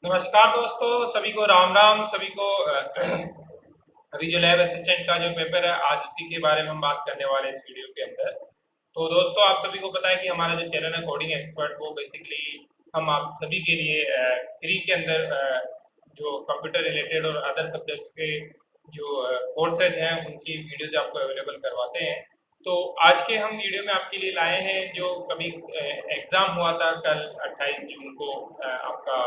नमस्कार दोस्तों, सभी को राम राम। सभी को अभी जो लैब असिस्टेंट का जो पेपर है, आज उसी के बारे में हम बात करने वाले हैं इस वीडियो के अंदर। तो दोस्तों, आप सभी को पता है कि हमारा जो चैनल है कोडिंग एक्सपर्ट, वो बेसिकली हम आप सभी के लिए फ्री के अंदर जो कंप्यूटर रिलेटेड और अदर सब्जेक्ट्स के जो कोर्सेज हैं उनकी वीडियोज आपको अवेलेबल करवाते हैं। तो आज के हम वीडियो में आपके लिए लाए हैं जो कभी एग्ज़ाम हुआ था कल 28 जून को, आपका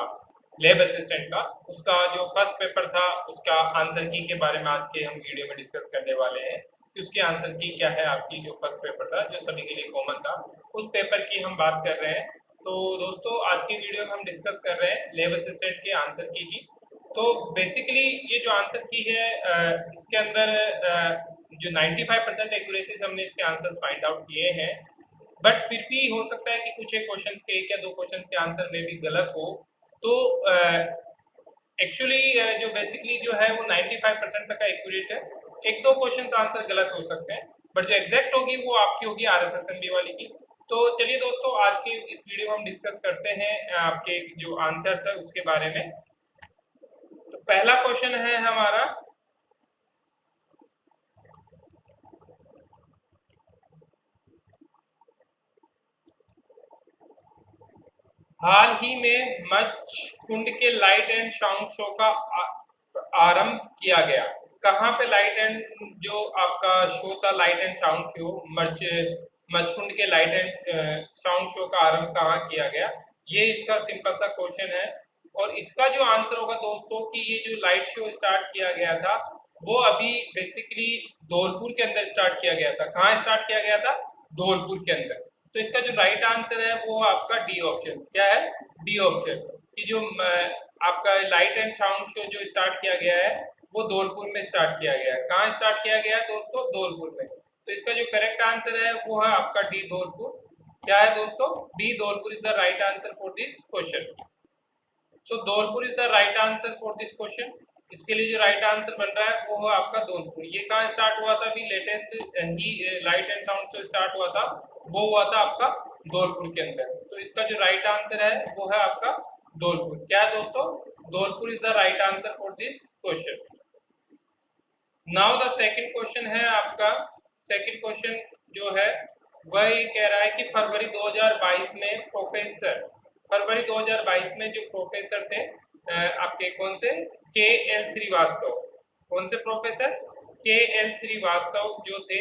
लैब असिस्टेंट का, उसका जो फर्स्ट पेपर था उसका आंसर की के बारे में आज के हम वीडियो में डिस्कस करने वाले हैं कि उसके आंसर की क्या है। आपकी जो फर्स्ट पेपर था जो सभी के लिए कॉमन था, उस पेपर की हम बात कर रहे हैं। तो दोस्तों, आज की वीडियो में हम डिस्कस कर रहे हैं लैब असिस्टेंट के आंसर की। तो बेसिकली ये जो आंसर की है, इसके अंदर जो 95% एक्यूरेसी हमने इसके आंसर फाइंड आउट किए हैं। बट फिर भी हो सकता है कि कुछ एक क्वेश्चन के, एक या दो क्वेश्चन के आंसर में भी गलत हो। तो एक्चुअली जो बेसिकली जो है वो 95% तक का एक्यूरेट है। एक दो क्वेश्चन का आंसर गलत हो सकते हैं, बट जो एग्जैक्ट होगी वो आपकी होगी RFSMB वाली की। तो चलिए दोस्तों, आज की इस वीडियो में हम डिस्कस करते हैं आपके जो आंसर है उसके बारे में। तो पहला क्वेश्चन है हमारा, हाल ही में मच्छ कुंड के लाइट एंड साउंड शो का आरंभ किया गया। कहाँ पे लाइट एंड जो आपका शो था, light and sound show, Machkund के लाइट एंड साउंड शो का आरंभ कहाँ किया गया, ये इसका सिंपल सा क्वेश्चन है। और इसका जो आंसर होगा दोस्तों कि ये जो लाइट शो स्टार्ट किया गया था वो अभी बेसिकली धौलपुर के अंदर स्टार्ट किया गया था। कहाँ स्टार्ट किया गया था? धौलपुर के अंदर। तो इसका जो राइट आंसर है वो आपका डी ऑप्शन। क्या है? D option. कि जो आपका लाइट एंड साउंड शो जो स्टार्ट किया गया है वो धौलपुर में स्टार्ट किया गया है। कहाँ स्टार्ट किया गया है दोस्तों? धौलपुर में। तो इसका जो करेक्ट आंसर है वो है आपका डी, धौलपुर। क्या है दोस्तों? D, Dholpur is the right answer for this question. So Dholpur is the right answer for this question. इसके लिए जो राइट आंसर बन रहा है वो है आपका धौलपुर। ये कहाँ स्टार्ट हुआ था? अभी latest he light and sound show start हुआ था, वो हुआ था आपका धौलपुर के अंदर। तो इसका जो राइट आंसर है वो है आपका धौलपुर। क्या है दोस्तों? Dholpur is the right answer for this question. Now the second question है आपका। सेकंड क्वेश्चन जो है वह ये कह रहा है कि फरवरी 2022 में प्रोफेसर, फरवरी 2022 में जो प्रोफेसर थे आपके कौन से? KL श्रीवास्तव। कौन से प्रोफेसर? KL श्रीवास्तव जो थे,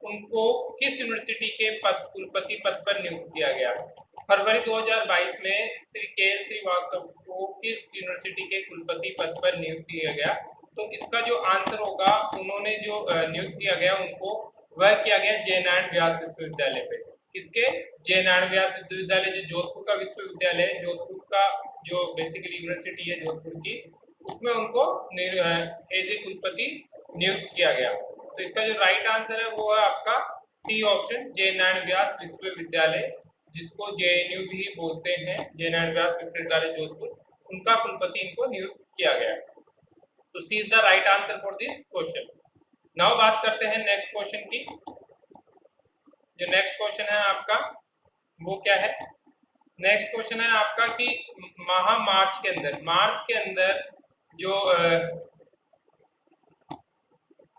उनको किस यूनिवर्सिटी के पद, कुलपति पद पर नियुक्त किया गया? फरवरी 2022 में श्री KL श्रीवास्तव को किस यूनिवर्सिटी के कुलपति पद पर नियुक्त किया गया? तो इसका जो आंसर होगा, उन्होंने जो नियुक्त किया गया उनको, वह किया गया जय नारायण व्यास विश्वविद्यालय पे। किसके? जय नारायण व्यास विश्वविद्यालय, जो जोधपुर का विश्वविद्यालय है, जोधपुर का जो बेसिकली यूनिवर्सिटी है जोधपुर की, उसमें उनको एज ए कुलपति नियुक्त किया गया। तो इसका जो राइट आंसर है वो है आपका सी ऑप्शन, जय नारायण व्यास विश्वविद्यालय, जिसको JNU भी बोलते हैं, जय नारायण व्यास विश्वविद्यालय जोधपुर, उनका कुलपति इनको नियुक्त किया गया। तो C is the right answer for this question. Now बात करते हैं नेक्स्ट क्वेश्चन की। जो नेक्स्ट क्वेश्चन है आपका वो क्या है? नेक्स्ट क्वेश्चन है आपका कि मार्च के अंदर, मार्च के अंदर जो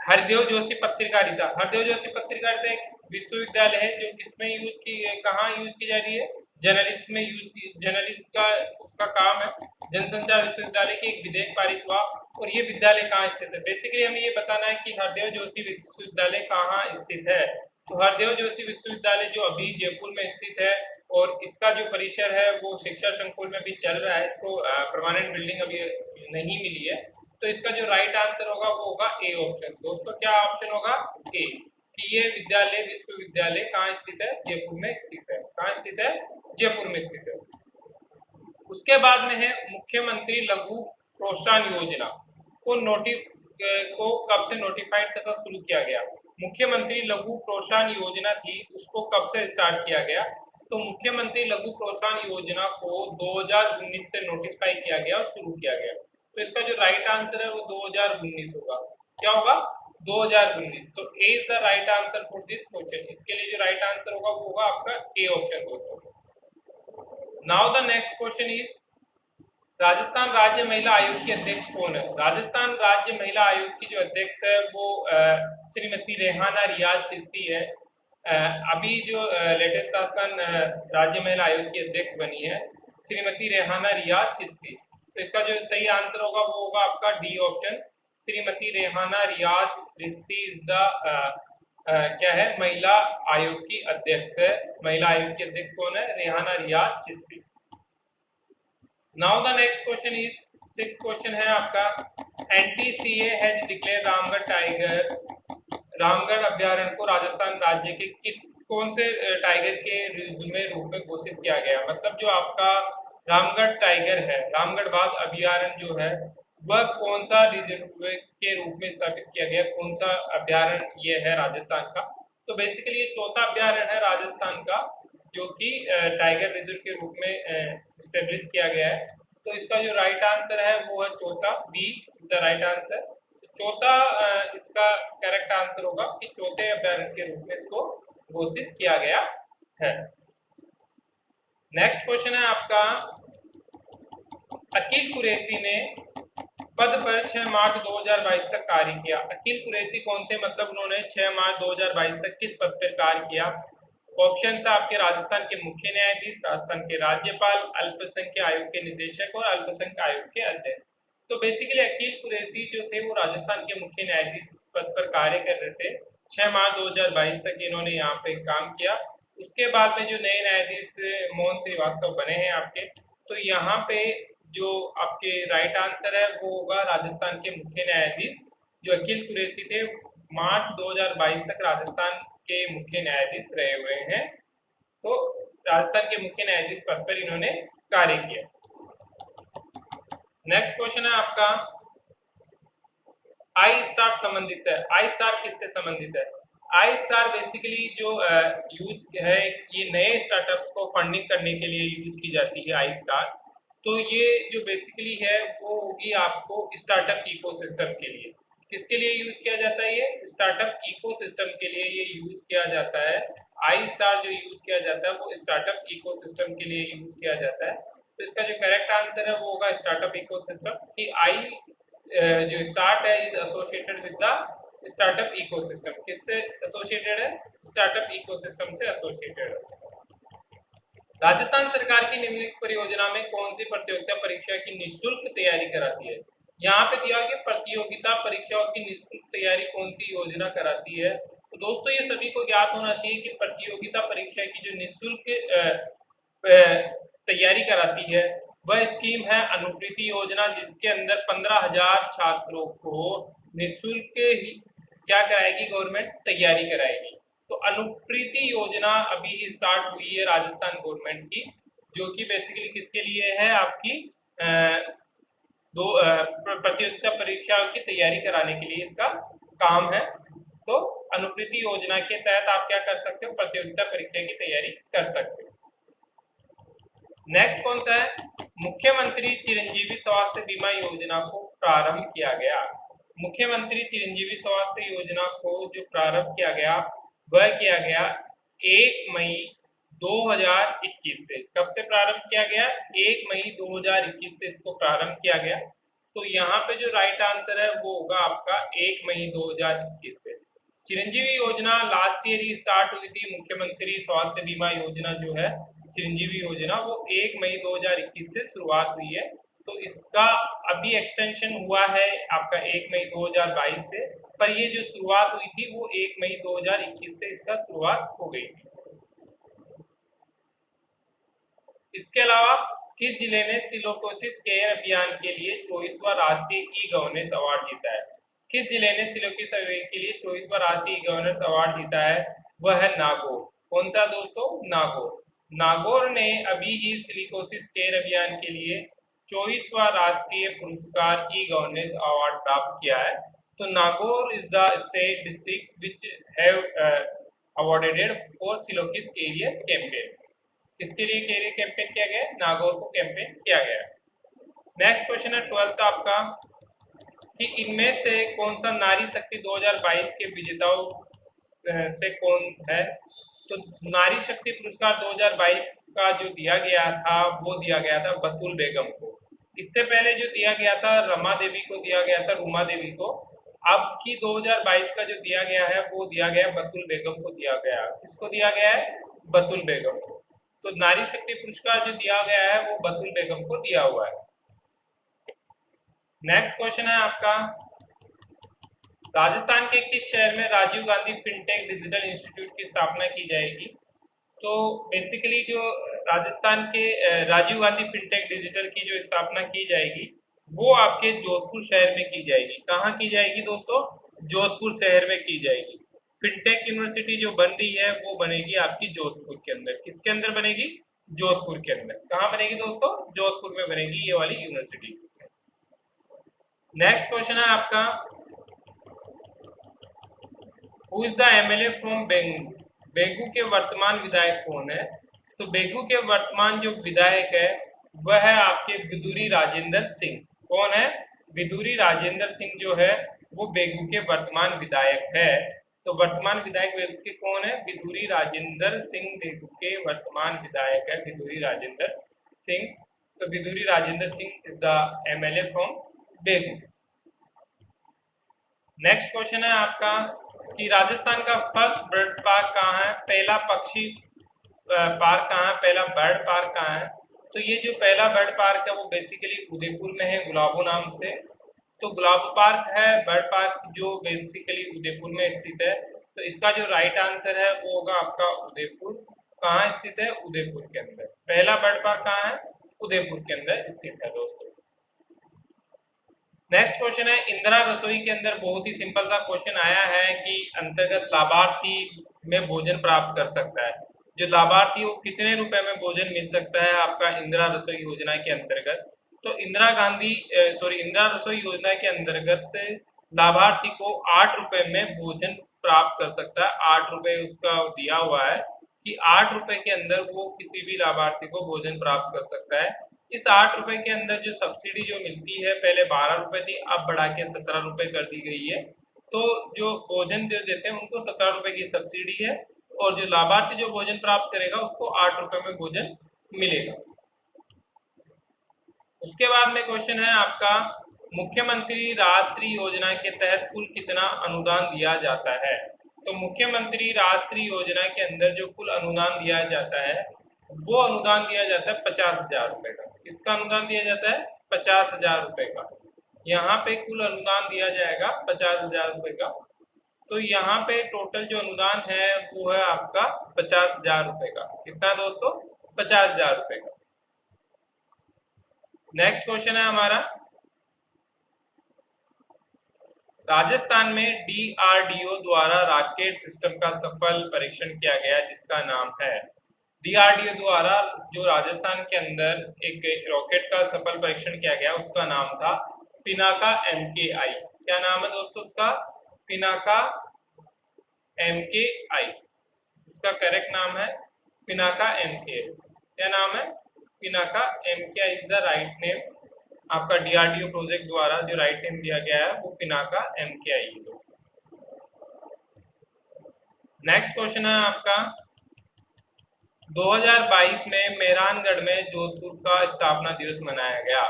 हरदेव जोशी पत्रकारिता, हरदेव जोशी पत्रकारिता एक विश्वविद्यालय है जो किसमें यूज की, कहाँ यूज की जा रही है? जर्नलिस्ट में यूज की, जर्नलिस्ट का उसका काम है। जनसंचार विश्वविद्यालय के एक विधेयक पारित हुआ, और ये विद्यालय कहाँ स्थित है? बेसिकली हमें ये बताना है कि हरदेव जोशी विश्वविद्यालय कहाँ स्थित है। तो हरदेव जोशी विश्वविद्यालय जो अभी जयपुर में स्थित है, और इसका जो परिसर है वो शिक्षा संकुल में भी चल रहा है। इसको परमानेंट बिल्डिंग अभी नहीं मिली है। तो इसका जो राइट आंसर होगा वो होगा ए ऑप्शन। दोस्तों, क्या ऑप्शन होगा? ए, कि ये विद्यालय, विश्वविद्यालय कहाँ स्थित है? जयपुर में स्थित है। कहाँ स्थित है? जयपुर में स्थित है। उसके बाद में है मुख्यमंत्री लघु प्रोत्साहन योजना को कब से नोटिफाइड तथा शुरू किया गया? मुख्यमंत्री लघु प्रोत्साहन योजना थी, उसको कब से स्टार्ट किया गया? तो मुख्यमंत्री लघु प्रोत्साहन योजना को 2019 से नोटिफाई किया गया और शुरू किया गया। तो इसका जो राइट आंसर है वो 2019 होगा। क्या होगा? 2019। तो A is the right answer for this question. इसके लिए जो राइट आंसर होगा वो होगा आपका ए ऑप्शन दोस्तों। Now the next question is, Rajasthan राज्य महिला आयोग की अध्यक्ष कौन है? राजस्थान राज्य महिला आयोग की जो अध्यक्ष है वो श्रीमती रेहाना रियाज चिश्ती है। अभी जो लेटेस्ट राजस्थान राज्य महिला आयोग की अध्यक्ष बनी है श्रीमती रेहाना रियाज चिश्ती। तो इसका जो सही आंसर होगा वो होगा आपका D option, Shrimati Rehana Riyaz Chishti is the क्या है, महिला आयोग की अध्यक्ष है। महिला आयोग की अध्यक्ष कौन है? Rehana Riyaz Chishti. Now the next question is, six question है आपका, NTCA has declared Ramgarh tiger, Ramgarh अभ्यारण्य को राजस्थान राज्य के कौन से टाइगर के रूप में घोषित किया गया? मतलब जो आपका रामगढ़ टाइगर है, रामगढ़ बाघ अभ्यारण्य जो है वह कौन सा रिजर्व के रूप में स्थापित किया गया, कौन सा अभ्यारण्य ये है राजस्थान का? तो बेसिकली ये चौथा अभ्यारण्य है राजस्थान का जो कि टाइगर रिजर्व के रूप में स्टेब्लिश किया गया है। तो इसका जो राइट आंसर है वो है चौथा, बी द राइट आंसर। चौथा इसका करेक्ट आंसर होगा कि चौथे अभ्यारण्य के रूप में इसको घोषित किया गया है। नेक्स्ट क्वेश्चन है आपका, अकील कुरैशी ने पद पर 6 मार्च 2022 तक कार्य किया। अकील कुरैशी कौन थे? मतलब उन्होंने 6 मार्च 2022 तक किस पद पर कार्य किया? ऑप्शन है आपके राजस्थान के मुख्य न्यायाधीश, राजस्थान के राज्यपाल, अल्पसंख्यक आयोग के निदेशक और अल्पसंख्यक आयोग के अध्यक्ष। तो बेसिकली अकील कुरैशी जो थे वो राजस्थान के मुख्य न्यायाधीश पद पर कार्य कर रहे थे। 6 मार्च 2022 तक इन्होंने यहाँ पे काम किया। उसके बाद में जो नए न्यायाधीश मोहन श्रीवास्तव बने हैं आपके, तो यहाँ पे जो आपके राइट आंसर है वो होगा राजस्थान के मुख्य न्यायाधीश जो अकील कुरैशी थे, मार्च 2022 तक राजस्थान के मुख्य न्यायाधीश रहे हुए हैं। तो राजस्थान के मुख्य न्यायाधीश पद पर इन्होंने कार्य किया। नेक्स्ट क्वेश्चन है आपका, आई स्टार संबंधित है। आई स्टार किससे संबंधित है? आई स्टार बेसिकली जो यूज है, ये नए स्टार्टअप्स को फंडिंग करने के लिए यूज की जाती है आई स्टार। तो ये जो बेसिकली है वो होगी आपको स्टार्टअप इकोसिस्टम के लिए। किसके लिए यूज किया जाता है? ये स्टार्टअप इकोसिस्टम के लिए ये यूज किया जाता है। आई स्टार जो यूज किया जाता है वो स्टार्टअप इकोसिस्टम के लिए यूज किया जाता है। तो इसका जो करेक्ट आंसर है वो होगा स्टार्टअप इकोसिस्टम। कि आई जो स्टार्ट है is associated with the startup ecosystem. किससे एसोसिएटेड है? स्टार्टअप इकोसिस्टम से एसोसिएटेड है। राजस्थान सरकार की निम्नलिखित परियोजना में कौन सी प्रतियोगिता परीक्षा की निःशुल्क तैयारी कराती है? यहाँ पे दिया कि प्रतियोगिता परीक्षाओं की निःशुल्क तैयारी कौन सी योजना कराती है। तो दोस्तों ये सभी को ज्ञात होना चाहिए कि प्रतियोगिता परीक्षा की जो निःशुल्क तैयारी कराती है वह स्कीम है अनुप्रीति योजना, जिसके अंदर 15,000 छात्रों को निःशुल्क ही क्या कराएगी? गवर्नमेंट तैयारी कराएगी। तो अनुप्रीति योजना अभी ही स्टार्ट हुई है राजस्थान गवर्नमेंट की, जो कि बेसिकली किसके लिए है? आपकी प्रतियोगिता परीक्षाओं की तैयारी कराने के लिए इसका काम है। तो अनुप्रीति योजना के तहत आप क्या कर सकते हो? प्रतियोगिता परीक्षा की तैयारी कर सकते हो। नेक्स्ट कौन सा है? मुख्यमंत्री चिरंजीवी स्वास्थ्य बीमा योजना को प्रारंभ किया गया। मुख्यमंत्री चिरंजीवी स्वास्थ्य योजना को जो प्रारंभ किया गया वह किया गया 1 मई 2021 से। कब से प्रारंभ किया गया? 1 मई 2021 से इसको प्रारंभ किया गया। तो यहाँ पे जो राइट आंसर है वो होगा आपका 1 मई 2021 से। चिरंजीवी योजना लास्ट ईयर ही स्टार्ट हुई थी। मुख्यमंत्री स्वास्थ्य बीमा योजना जो है चिरंजीवी योजना वो 1 मई 2021 से शुरुआत हुई है। तो इसका अभी एक्सटेंशन हुआ है आपका 1 मई 2022 से, पर ये जो शुरुआत हुई थी वो 1 मई 2021 से इसका शुरुआत हो गई थी। इसके अलावा किस जिले ने सिलोकोसिस केयर अभियान के लिए 24वां राष्ट्रीय ई गवर्नेंस अवार्ड जीता है? किस जिले ने सिलोकोसिस के लिए 24वां राष्ट्रीय ई गवर्नेंस अवार्ड जीता है? वह है नागौर। कौन सा दोस्तों? नागौर। नागौर ने अभी ही सिलिकोसिस केयर अभियान के लिए 24वां राष्ट्रीय पुरस्कार ई गवर्नेंस अवार्ड प्राप्त किया है। तो Nagaur is the state district which have awarded for silicosis care campaign. किसके लिए केयर कैंपेन किया गया? नागौर को कैंपेन किया गया। नेक्स्ट क्वेश्चन है 12th आपका, कि इनमें से कौन सा नारी शक्ति 2022 के विजेताओं से कौन है? तो नारी शक्ति पुरस्कार 2022 का जो दिया गया था वो दिया गया था बतुल बेगम को। इससे पहले जो दिया गया था रमा देवी को दिया गया था, रुमा देवी को। अब की 2022 का जो दिया गया है वो दिया गया बतुल बेगम को दिया गया है। किसको दिया गया है? बतुल बेगम को। तो नारी शक्ति पुरस्कार जो दिया गया है वो बतुल बेगम को दिया हुआ है। नेक्स्ट क्वेश्चन है आपका, राजस्थान के किस शहर में Rajiv Gandhi fintech digital institute की स्थापना की जाएगी? तो बेसिकली जो राजस्थान के राजीव गांधी फिनटेक डिजिटल की जो स्थापना की जाएगी वो आपके जोधपुर शहर में की जाएगी। कहाँ की जाएगी दोस्तों? जोधपुर शहर में की जाएगी। फिनटेक यूनिवर्सिटी जो बन रही है वो बनेगी आपकी जोधपुर के अंदर। किसके अंदर बनेगी? जोधपुर के अंदर। कहाँ बनेगी दोस्तों? जोधपुर में बनेगी ये वाली यूनिवर्सिटी। नेक्स्ट क्वेश्चन है आपका, who is the MLA from Begu? Begu के वर्तमान विधायक कौन है? तो बेगू के वर्तमान जो विधायक है वह है आपके विदुरी राजेंद्र सिंह। कौन है? विदुरी राजेंद्र सिंह जो है वो बेगू के वर्तमान विधायक है। तो वर्तमान विधायक बेगू के कौन है? विदुरी राजेंद्र सिंह बेगू के वर्तमान विधायक है विदुरी राजेंद्र सिंह। तो Viduri Rajendra Singh is the MLA from Begun. Next question है आपका कि राजस्थान का फर्स्ट बर्ड पार्क कहाँ है? पहला पक्षी पार्क कहाँ है? पहला बर्ड पार्क कहाँ है? तो ये जो पहला बर्ड पार्क है वो बेसिकली उदयपुर में है, गुलाबो नाम से। तो गुलाबो पार्क है बर्ड पार्क जो बेसिकली उदयपुर में स्थित है। तो इसका जो राइट आंसर है वो होगा आपका उदयपुर। कहाँ स्थित है? उदयपुर के अंदर। पहला बर्ड पार्क कहाँ है? उदयपुर के अंदर स्थित है दोस्तों। नेक्स्ट क्वेश्चन है, इंदिरा रसोई के अंदर बहुत ही सिंपल सा क्वेश्चन आया है कि अंतर्गत लाभार्थी में भोजन प्राप्त कर सकता है। जो लाभार्थी वो कितने रुपए में भोजन मिल सकता है आपका इंदिरा रसोई योजना के अंतर्गत? तो इंदिरा रसोई योजना के अंतर्गत लाभार्थी को 8 रुपए में भोजन प्राप्त कर सकता है। 8 रुपए उसका दिया हुआ है कि 8 रुपए के अंदर वो किसी भी लाभार्थी को भोजन प्राप्त कर सकता है। इस 8 रुपए के अंदर जो सब्सिडी जो मिलती है पहले 12 रुपए थी, अब बढ़ा के 17 रुपए कर दी गई है। तो जो भोजन जो देते हैं उनको 17 रुपए की सब्सिडी है और जो लाभार्थी जो भोजन प्राप्त करेगा उसको 8 रुपए में भोजन मिलेगा। उसके बाद में क्वेश्चन है आपका, मुख्यमंत्री राजश्री योजना के तहत कुल कितना अनुदान दिया जाता है? तो मुख्यमंत्री राजश्री योजना के अंदर जो कुल अनुदान दिया जाता है वो अनुदान दिया जाता है 50,000 रुपए का। किसका अनुदान दिया जाता है? 50,000 रुपए का। यहाँ पे कुल अनुदान दिया जाएगा 50,000 रुपए का। तो यहाँ पे टोटल जो अनुदान है वो है आपका 50,000 रुपए का। कितना दोस्तों? 50,000 रुपए का। नेक्स्ट क्वेश्चन है हमारा, राजस्थान में डीआरडीओ द्वारा रॉकेट सिस्टम का सफल परीक्षण किया गया जिसका नाम है। डीआरडीओ द्वारा जो राजस्थान के अंदर एक रॉकेट का सफल परीक्षण किया गया उसका नाम था पिनाका MKI। क्या नाम है दोस्तों उसका? पिनाका MKI। उसका करेक्ट नाम है पिनाका MKI। क्या नाम है? Pinaka MKI is the write name. आपका डीआरडीओ प्रोजेक्ट द्वारा जो राइट नेम दिया गया है वो पिनाका MKI है। नेक्स्ट क्वेश्चन है आपका, 2022 में मेहरानगढ़ में जोधपुर का स्थापना दिवस मनाया गया।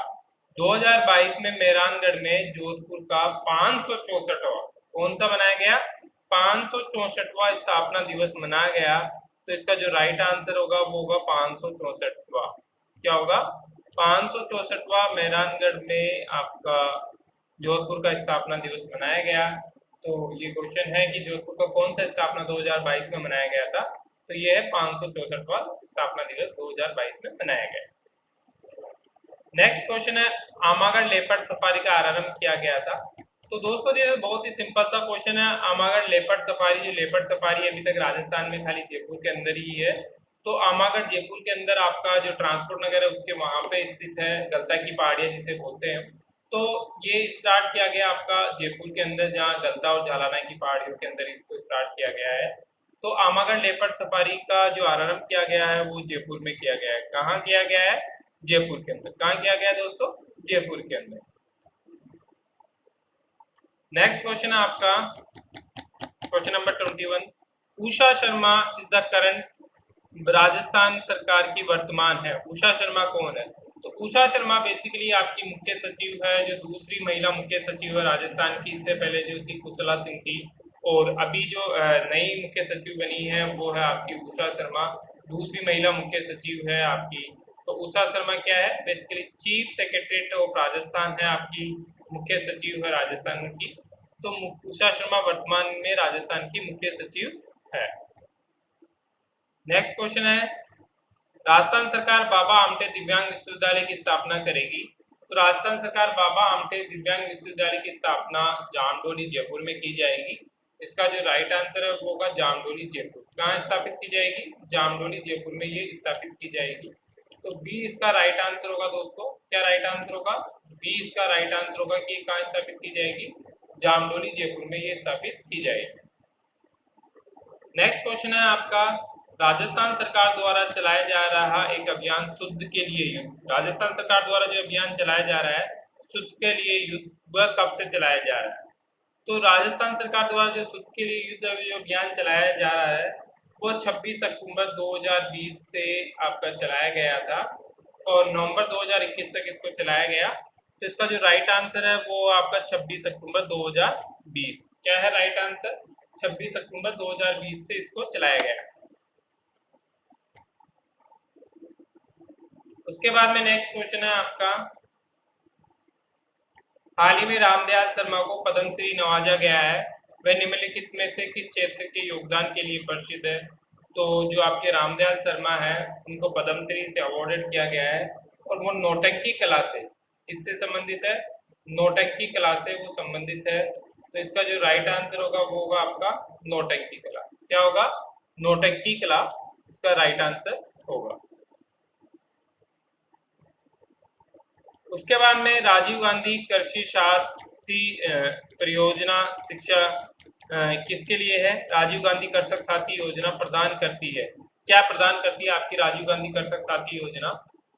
2022 में मेहरानगढ़ में जोधपुर का 564वां कौन सा मनाया गया? 564वां स्थापना दिवस मनाया गया। तो इसका जो राइट आंसर होगा वो होगा 564वां। क्या होगा? 564वां मेहरानगढ़ में आपका जोधपुर का स्थापना दिवस मनाया गया। तो ये क्वेश्चन है कि जोधपुर का कौन सा स्थापना 2022 में मनाया गया था? तो ये है 564वां स्थापना दिवस 2022 में मनाया गया। नेक्स्ट क्वेश्चन है, आमागढ़ लेपर्ड सफारी का आरंभ किया गया था। तो दोस्तों ये बहुत ही सिंपल सा क्वेश्चन है। आमागढ़ लेपर्ड सफारी, जो लेपर्ड सफारी अभी तक राजस्थान में खाली जयपुर के अंदर ही है। तो आमागढ़ जयपुर के अंदर आपका जो ट्रांसपोर्ट नगर है उसके वहां पे स्थित है, गलता की पहाड़ियां जिसे बोलते हैं। तो ये स्टार्ट किया गया आपका जयपुर के अंदर, जहाँ गलता और झालाना की पहाड़ियों के अंदर इसको स्टार्ट किया गया है। तो आमागढ़ लेपर्ड सफारी का जो आरंभ किया गया है वो जयपुर में किया गया है। कहाँ किया गया है? जयपुर के अंदर। कहाँ किया गया दोस्तों? जयपुर के अंदर। नेक्स्ट क्वेश्चन है आपका question number 21, Usha Sharma is the current Rajasthan सरकार की वर्तमान है। उषा शर्मा कौन है? तो उषा शर्मा बेसिकली आपकी मुख्य सचिव है, जो दूसरी महिला मुख्य सचिव है राजस्थान की। इससे पहले जो थी कुशला सिंह थी, और अभी जो नई मुख्य सचिव बनी है वो है आपकी उषा शर्मा, दूसरी महिला मुख्य सचिव है आपकी। तो उषा शर्मा क्या है, basically chief secretary of Rajasthan है आपकी, मुख्य सचिव है राजस्थान की। तो उषा शर्मा वर्तमान में राजस्थान की मुख्य सचिव है। नेक्स्ट क्वेश्चन है, राजस्थान सरकार बाबा आमटे दिव्यांग विश्वविद्यालय की स्थापना करेगी। तो राजस्थान सरकार बाबा आमटे दिव्यांग विश्वविद्यालय की स्थापना जामडोली जयपुर में की जाएगी। इसका जो राइट आंसर है वो होगा जामडोली जयपुर। कहाँ स्थापित की जाएगी, जामडोली जयपुर में ये स्थापित की जाएगी। तो बी इसका राइट आंसर होगा दोस्तों। क्या राइट आंसर होगा, बी इसका राइट आंसर होगा कि कहाँ स्थापित की जाएगी, जामडोली जयपुर में ये स्थापित की जाएगी। नेक्स्ट क्वेश्चन है आपका, राजस्थान सरकार द्वारा चलाया जा रहा एक अभियान शुद्ध के लिए युद्ध। राजस्थान सरकार द्वारा जो अभियान चलाया जा रहा है शुद्ध के लिए युद्ध, वह कब से चलाया जा रहा है। तो राजस्थान सरकार द्वारा जो शुद्ध के लिए युद्ध जो अभियान चलाया जा रहा है वो 26 अक्टूबर 2020 से आपका चलाया गया था, और नवंबर 2021 तक इसको चलाया गया। तो इसका जो राइट आंसर है वो आपका 26 अक्टूबर 2020। क्या है राइट आंसर, 26 अक्टूबर 2020 से इसको चलाया गया। उसके बाद में नेक्स्ट क्वेश्चन है आपका, हाल ही में रामदयाल शर्मा को पद्मश्री नवाजा गया है, वह निम्नलिखित में से किस क्षेत्र के योगदान के लिए प्रसिद्ध है। तो जो आपके रामदयाल शर्मा है उनको पद्मश्री से अवॉर्डेड किया गया है, और वो नौटंकी कला से, इससे संबंधित है, नौटंकी कला से वो संबंधित है। तो इसका जो राइट आंसर होगा वो होगा आपका नौटंकी कला। क्या होगा, नौटंकी कला इसका राइट आंसर होगा। उसके बाद में राजीव गांधी कृषि साथी परियोजना शिक्षा किसके लिए है। राजीव गांधी कृषक साथी योजना प्रदान करती है, क्या प्रदान करती है आपकी राजीव गांधी कृषक साथी योजना।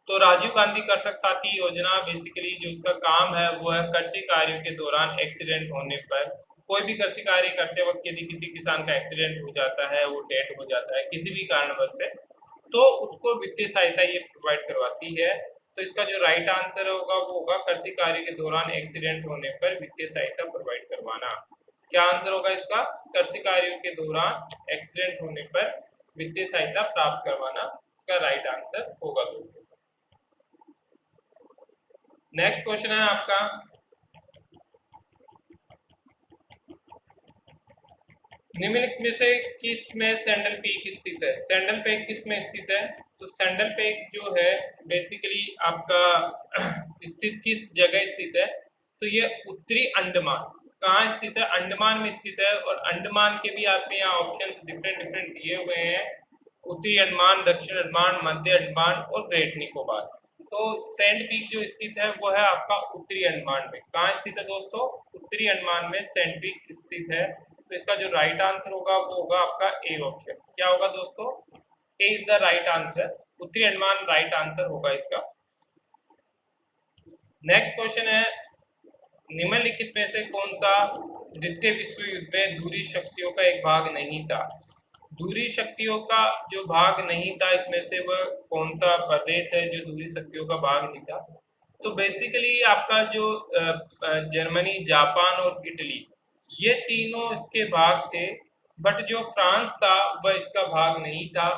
तो राजीव गांधी कृषक साथी योजना बेसिकली जो उसका काम है वो है कृषि कार्यों के दौरान एक्सीडेंट होने पर, कोई भी कृषि कार्य करते वक्त यदि किसी किसान का एक्सीडेंट हो जाता है, वो डेथ हो जाता है किसी भी कारणवश से, तो उसको वित्तीय सहायता ये प्रोवाइड करवाती है। तो इसका जो राइट आंसर होगा वो होगा कृषि कार्य के दौरान एक्सीडेंट होने पर वित्तीय सहायता प्रोवाइड करवाना। क्या आंसर होगा इसका, कृषि कार्यों के दौरान एक्सीडेंट होने पर वित्तीय सहायता प्राप्त करवाना इसका राइट आंसर होगा दोस्तों। नेक्स्ट क्वेश्चन है आपका, निम्नलिखित में से किस में सैंडल पीक स्थित है। सैंडल पीक किस में स्थित है। तो सैंडल पीक जो है बेसिकली आपका स्थित किस जगह स्थित है। तो ये उत्तरी अंडमान, कहाँ स्थित है, अंडमान में स्थित है। और अंडमान के भी आपके यहाँ ऑप्शन डिफरेंट दिए हुए हैं, उत्तरी अंडमान, दक्षिण अंडमान, मध्य अंडमान और ग्रेट निकोबार। तो सैंड पीक जो स्थित है वो है आपका उत्तरी अंडमान में। कहाँ स्थित है दोस्तों, उत्तरी अंडमान में सैंड पीक स्थित है। तो इसका जो राइट आंसर होगा वो होगा आपका ए ऑप्शन। क्या होगा दोस्तों, ए इज द राइट आंसर, उत्तरी अंडमान राइट आंसर होगा इसका। नेक्स्ट क्वेश्चन है, निम्नलिखित में से कौन सा द्वितीय विश्व युद्ध में दूरी शक्तियों का एक भाग नहीं था। दूरी शक्तियों का जो भाग नहीं था इसमें से वह कौन सा प्रदेश है जो दूरी शक्तियों का भाग नहीं था। तो बेसिकली आपका जो जर्मनी, जापान और इटली, ये तीनों इसके भाग थे, बट जो फ्रांस था वह इसका भाग नहीं था,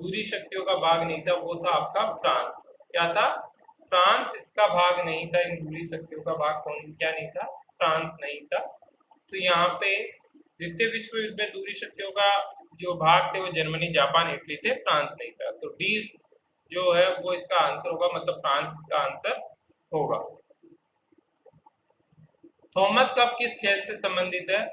दूरी शक्तियों का भाग नहीं था, वो था आपका फ्रांस। क्या था, फ्रांस इसका भाग नहीं था, इन दूरी शक्तियों का भाग कौन क्या नहीं था, फ्रांस नहीं था। तो यहाँ पे द्वितीय विश्व युद्ध में दूरी शक्तियों का जो भाग थे वो जर्मनी, जापान, इटली थे, फ्रांस नहीं था। तो डी जो है वो इसका आंसर होगा, मतलब फ्रांस का आंसर होगा। थॉमस कप किस खेल से संबंधित है।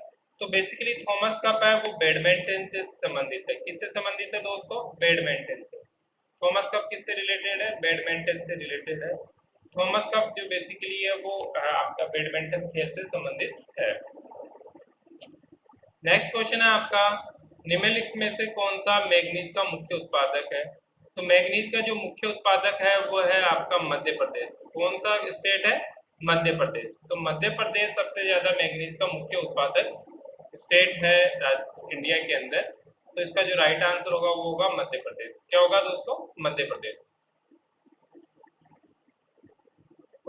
तो बेसिकली थॉमस कप है वो बैडमिंटन से संबंधित है। किससे संबंधित है दोस्तों, बैडमिंटन से। थॉमस कप किससे रिलेटेड है, बैडमिंटन से रिलेटेड है। थॉमस कप जो बेसिकली है वो आपका बैडमिंटन खेल से संबंधित है। नेक्स्ट क्वेश्चन है आपका, निम्नलिखित में से कौन सा मैग्नीज का मुख्य उत्पादक है। तो मैग्नीज का जो मुख्य उत्पादक है वो है आपका मध्य प्रदेश। कौन सा स्टेट है, मध्य प्रदेश। तो मध्य प्रदेश सबसे ज्यादा मैग्नीज का मुख्य उत्पादक स्टेट है इंडिया के अंदर। तो इसका जो राइट आंसर होगा वो होगा मध्य प्रदेश। क्या होगा दोस्तों, मध्य प्रदेश।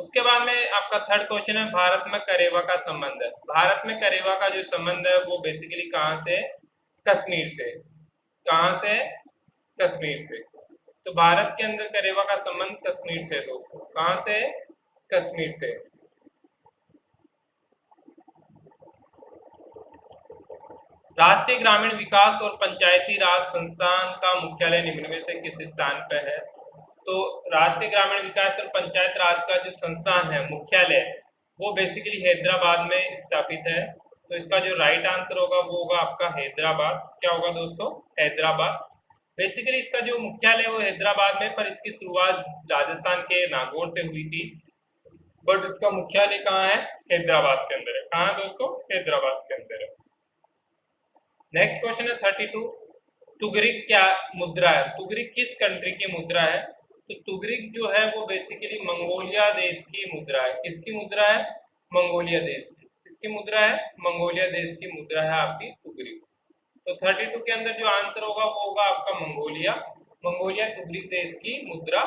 उसके बाद में आपका थर्ड क्वेश्चन है, भारत में करेवा का संबंध है। भारत में करेवा का जो संबंध है वो बेसिकली कहाँ से? कश्मीर से। कहाँ से? कश्मीर से। तो भारत के अंदर करेवा का संबंध कश्मीर से दोस्तों। कहाँ से? कश्मीर से। राष्ट्रीय ग्रामीण विकास और पंचायती राज संस्थान का मुख्यालय निम्न में से किस स्थान पर है? तो राष्ट्रीय ग्रामीण विकास और पंचायत राज का जो संस्थान है मुख्यालय, वो बेसिकली हैदराबाद में स्थापित है। तो इसका जो राइट आंसर होगा वो होगा आपका हैदराबाद। क्या होगा दोस्तों? हैदराबाद। बेसिकली इसका जो मुख्यालय है वो हैदराबाद में, पर इसकी शुरुआत राजस्थान के नागौर से हुई थी, बट इसका मुख्यालय कहाँ है? हैदराबाद के अंदर है। कहाँ दोस्तों? हैदराबाद के अंदर है। नेक्स्ट क्वेश्चन है 32। तुगरिक क्या मुद्रा है? तुगरिक किस कंट्री की मुद्रा है? तो तुगरिक जो है वो बेसिकली मंगोलिया देश की मुद्रा है। किसकी मुद्रा है? मंगोलिया देश की। किसकी मुद्रा है? मंगोलिया देश की मुद्रा है आपकी तुगरिक। तो 32 के अंदर जो आंसर होगा वो होगा आपका मंगोलिया। मंगोलिया तुगरिक देश की मुद्रा,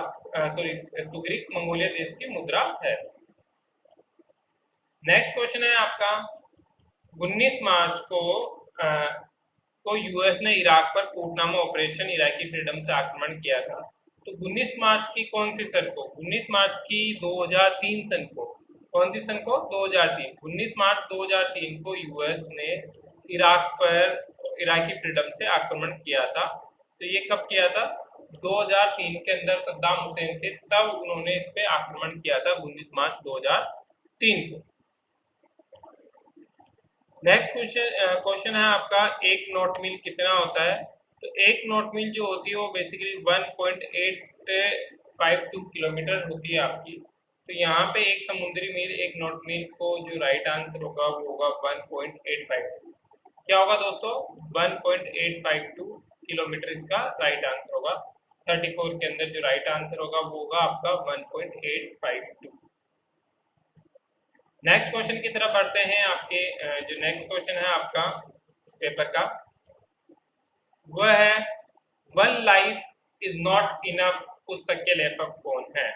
सॉरी, तुगरिक मंगोलिया देश की मुद्रा है। नेक्स्ट क्वेश्चन है आपका 19 मार्च को यूएस ने इराक पर कूटनामा ऑपरेशन इराकी फ्रीडम से आक्रमण किया था। तो 19 मार्च की कौन सी सन को? 19 मार्च की 2003 सन को। कौन सी सन को? 2003। 19 मार्च 2003 को यूएस ने इराक पर इराकी फ्रीडम से आक्रमण किया था। तो ये कब किया था? 2003 के अंदर सद्दाम हुसैन थे, तब उन्होंने इस पे आक्रमण किया था 19 मार्च 2003 को। नेक्स्ट क्वेश्चन है आपका, एक नोट मील कितना होता है? तो एक नोट मील जो होती है वो बेसिकली 1.852 किलोमीटर होती है आपकी। तो यहाँ पे एक समुद्री मील, एक नोट मील को जो राइट आंसर होगा वो होगा 1.852। क्या होगा दोस्तों? 1.852 किलोमीटर इसका राइट आंसर होगा। 34 के अंदर जो राइट आंसर होगा वो होगा आपका 1.852। नेक्स्ट क्वेश्चन की तरफ बढ़ते हैं। आपके जो नेक्स्ट क्वेश्चन है आपका इस पेपर का, वह है one life is not enough पुस्तक के लेखक कौन है?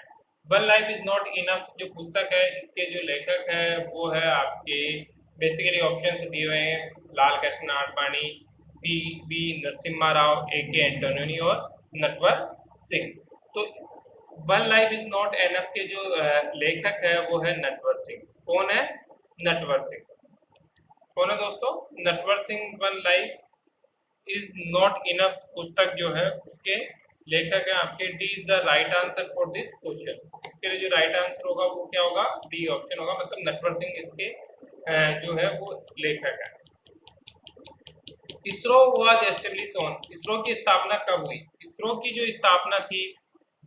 One life is not enough जो पुस्तक है, इसके जो लेखक है वो है आपके, बेसिकली ऑप्शन दिए हुए हैं, लाल कृष्ण आडवाणी, बी नरसिम्हा राव, ए के एंटोनी और नटवर सिंह। तो one life is not enough के जो लेखक है वो है नटवर सिंह। कौन है? नटवर सिंह। कौन है दोस्तों? Natwar Singh. One life is not enough पुस्तक जो है उसके लेखक है आपके। D is the right answer for this question. इसके लिए जो राइट आंसर होगा वो क्या होगा? डी ऑप्शन होगा, मतलब नटवर सिंह इसके जो है वो लेखक है। ISRO was establish on, ISRO की स्थापना कब हुई? इसरो की जो स्थापना थी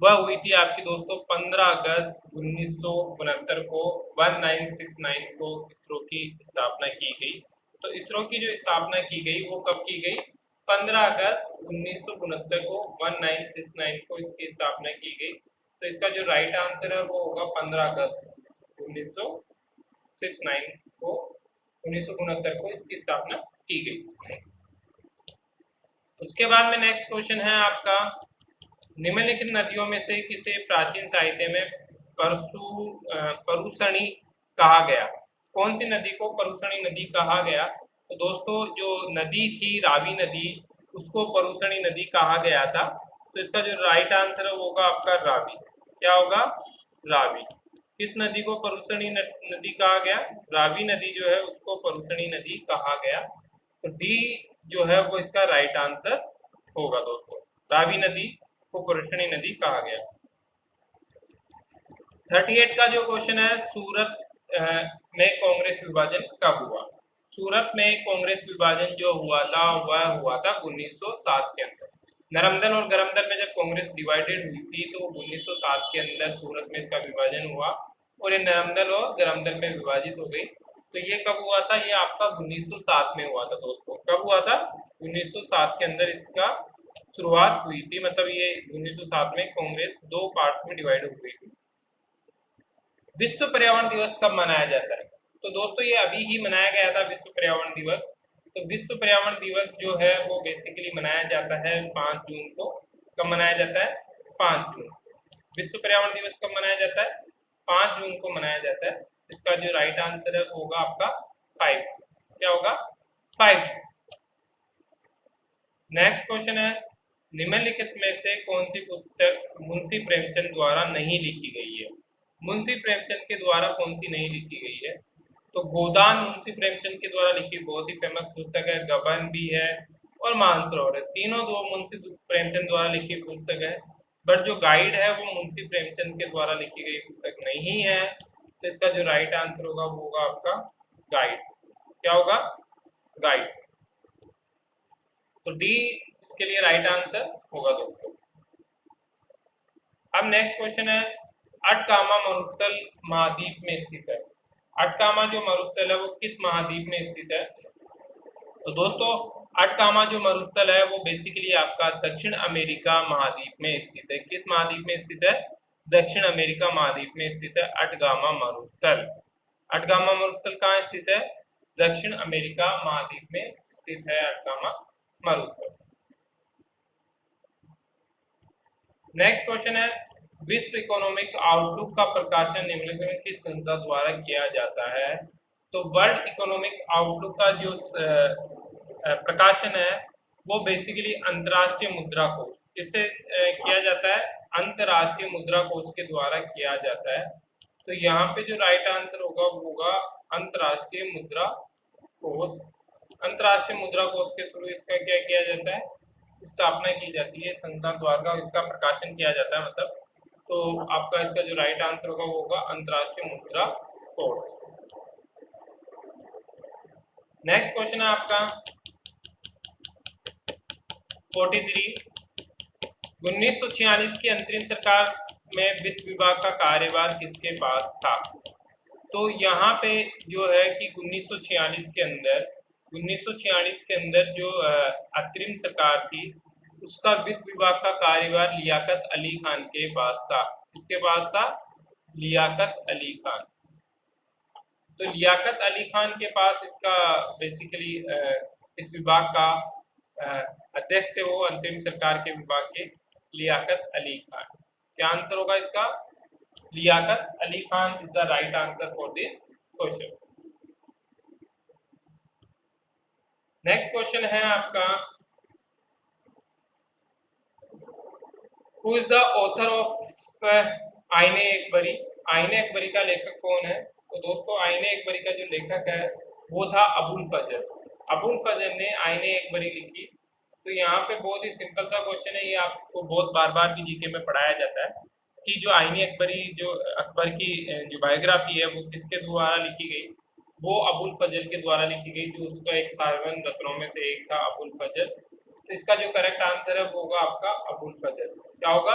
वह हुई थी आपकी दोस्तों 15 अगस्त 1969 को। 1969 को इसरो की स्थापना की गई। तो इसरो की जो स्थापना की गई वो कब की गई? 15 अगस्त 1969 को, 1969 को इसकी स्थापना की गई। तो इसका जो राइट आंसर है वो होगा 15 अगस्त 1969 को, 1969 को इसकी स्थापना की गई। उसके बाद में नेक्स्ट क्वेश्चन है आपका, निम्नलिखित नदियों में से किसे प्राचीन साहित्य में परुषणी कहा गया? कौन सी नदी को परुषणी नदी कहा गया? तो दोस्तों जो नदी थी रावी नदी, उसको परुषणी नदी कहा गया था। तो इसका जो राइट आंसर है वो होगा आपका रावी। क्या होगा? रावी। किस नदी को परुषणी नदी कहा गया? रावी नदी जो है उसको परुषणी नदी कहा गया। तो डी जो है वो इसका राइट आंसर होगा दोस्तों, रावी नदी को परुषणी नदी कहा गया। 38 का जो क्वेश्चन है, सूरत में कांग्रेस विभाजन कब हुआ? सूरत में कांग्रेस विभाजन जो हुआ था वह हुआ था 1907 के अंदर। नरमदल और गरमदल में जब कांग्रेस डिवाइडेड हुई थी तो 1907 के अंदर सूरत में इसका विभाजन हुआ और ये नरमदल और गरमदल में विभाजित हो गई। तो ये कब हुआ था? ये आपका 1907 में हुआ था दोस्तों। कब हुआ था? 1907 के अंदर इसका शुरुआत हुई थी, मतलब ये 1907 में कांग्रेस दो पार्ट में डिवाइड हो गई थी। विश्व पर्यावरण दिवस कब मनाया जाता है? तो दोस्तों ये अभी ही मनाया गया था विश्व पर्यावरण दिवस। तो विश्व पर्यावरण दिवस जो है वो बेसिकली मनाया जाता है 5 जून को। कब मनाया जाता है? 5 जून। विश्व पर्यावरण दिवस कब मनाया जाता है? 5 जून को मनाया जाता है। इसका जो राइट आंसर है होगा आपका 5। क्या होगा? 5। नेक्स्ट क्वेश्चन है, निम्नलिखित में से कौन सी पुस्तक मुंशी प्रेमचंद द्वारा नहीं लिखी गई है? मुंशी प्रेमचंद के द्वारा कौन सी नहीं लिखी गई है? तो गोदान मुंशी प्रेमचंद के द्वारा लिखी बहुत ही फेमस पुस्तक है, गबन भी है और मानसरोवर है। तीनों दो मुंशी प्रेमचंद द्वारा लिखी पुस्तक है, बट जो गाइड है वो मुंशी प्रेमचंद के द्वारा लिखी गई पुस्तक नहीं है। तो इसका जो राइट आंसर होगा वो होगा आपका गाइड। क्या होगा? गाइड। तो डी इसके लिए राइट आंसर होगा दोस्तों। अब नेक्स्ट क्वेश्चन है, अटकामा मरुस्थल महाद्वीप में स्थित है। अटकामा जो मरुस्थल है वो किस महाद्वीप में स्थित है? तो दोस्तों अटकामा जो मरुस्थल है वो बेसिकली आपका दक्षिण अमेरिका महाद्वीप में स्थित है। किस महाद्वीप में स्थित है? दक्षिण अमेरिका महाद्वीप में स्थित है अटगामा मरुस्थल। अटगामा मरुस्थल कहाँ स्थित है? दक्षिण अमेरिका महाद्वीप में स्थित है अटगामा मरुस्थल। नेक्स्ट क्वेश्चन है, विश्व इकोनॉमिक आउटलुक का प्रकाशन निम्नलिखित में किस संस्था द्वारा किया जाता है? तो वर्ल्ड इकोनॉमिक आउटलुक का जो प्रकाशन है वो बेसिकली अंतर्राष्ट्रीय मुद्रा कोष, किससे किया जाता है? अंतर्राष्ट्रीय मुद्रा कोष के द्वारा किया जाता है। तो यहाँ पे जो राइट आंसर होगा वो होगा अंतर्राष्ट्रीय मुद्रा कोष। अंतर्राष्ट्रीय मुद्रा कोष के थ्रू इसका क्या किया जाता है? स्थापना की जाती है संस्था द्वारा, इसका प्रकाशन किया जाता है मतलब। तो आपका इसका जो राइट आंसर होगा वो होगा अंतर्राष्ट्रीय मुद्रा कोष। नेक्स्ट क्वेश्चन है आपका 43, 1946 की अंतरिम सरकार में वित्त विभाग का कार्यभार किसके पास था? तो यहाँ पे जो है कि 1946 के अंदर जो अंतरिम सरकार थी उसका वित्त विभाग का कार्यभार लियाकत अली खान के पास था। किसके पास था? लियाकत अली खान। तो लियाकत अली खान के पास इसका बेसिकली इस विभाग का अध्यक्ष थे वो अंतरिम सरकार के विभाग के लियाकत अली खान। क्या आंसर होगा इसका? Liaquat Ali Khan is the right answer for this question. Next question है आपका, who is the author of Ain Akbari? आईने अकबरी का लेखक कौन है? तो दोस्तों आईने अकबरी का जो लेखक है वो था अबुल फजल। अबुल फजल ने आईने अकबरी लिखी। तो यहाँ पे बहुत ही सिंपल सा क्वेश्चन है, ये आपको बहुत बार बार भी जीके में पढ़ाया जाता है कि जो आईने अकबरी जो अकबर की जो बायोग्राफी है वो किसके द्वारा लिखी गई? वो अबुल फजल के द्वारा लिखी गई, जो उसका एक सार्वन रत्नों में से एक था अबुल फजल। तो इसका जो करेक्ट आंसर है वो होगा आपका अबुल फजल। क्या होगा?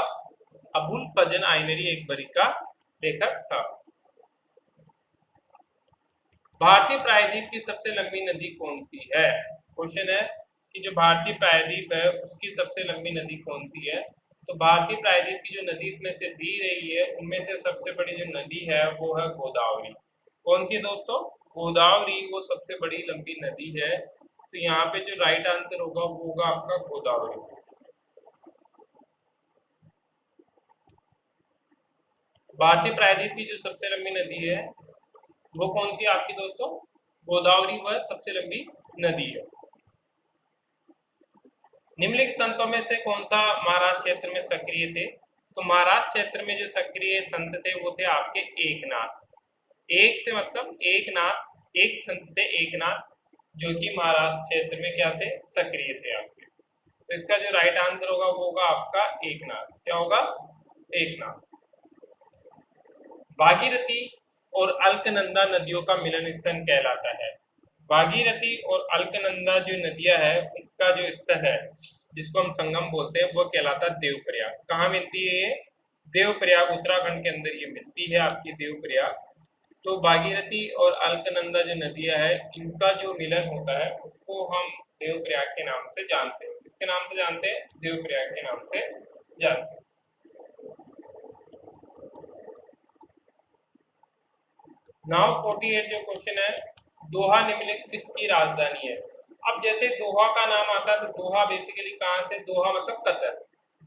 अबुल फजल आइनरी अकबरी का लेखक था। भारतीय प्रायद्वीप की सबसे लंबी नदी कौन सी है? क्वेश्चन है कि जो भारतीय प्रायद्वीप है उसकी सबसे लंबी नदी कौन सी है? तो भारतीय प्रायद्वीप की जो नदी इसमें से दी रही है उनमें से सबसे बड़ी जो नदी है वो है गोदावरी। कौन सी दोस्तों? गोदावरी वो सबसे बड़ी लंबी नदी है। तो यहाँ पे जो राइट आंसर होगा वो होगा आपका गोदावरी। भारतीय प्रायद्वीप की जो सबसे लंबी नदी है वो कौन सी आपकी दोस्तों? गोदावरी वह सबसे लंबी नदी है। निम्नलिखित संतों में से कौन सा महाराष्ट्र क्षेत्र में सक्रिय थे? तो महाराष्ट्र क्षेत्र में जो सक्रिय संत थे वो थे आपके एकनाथ। एक से मतलब एकनाथ, एक संत थे एकनाथ जो कि महाराष्ट्र क्षेत्र में क्या थे? सक्रिय थे आपके। तो इसका जो राइट आंसर होगा वो होगा आपका एकनाथ। क्या होगा? एकनाथ। भागीरथी और अलकनंदा नदियों का मिलन स्थल कहलाता है। भागीरथी और अलकनंदा जो नदियां है उनका जो स्थल है जिसको हम संगम बोलते हैं वो कहलाता है देवप्रयाग। कहाँ मिलती है ये? देवप्रयाग, उत्तराखंड के अंदर ये मिलती है आपकी देवप्रयाग। तो भागीरथी और अलकनंदा जो नदियां है इनका जो मिलन होता है उसको हम देवप्रयाग के नाम से जानते हैं। किसके नाम से जानते हैं? देवप्रयाग के नाम से जानते हैं। नाउ 48 जो क्वेश्चन है, दोहा निम्नलिखित किसकी राजधानी है? अब जैसे दोहा का नाम आता है तो दोहा बेसिकली कहाँ से? दोहा मतलब कतर।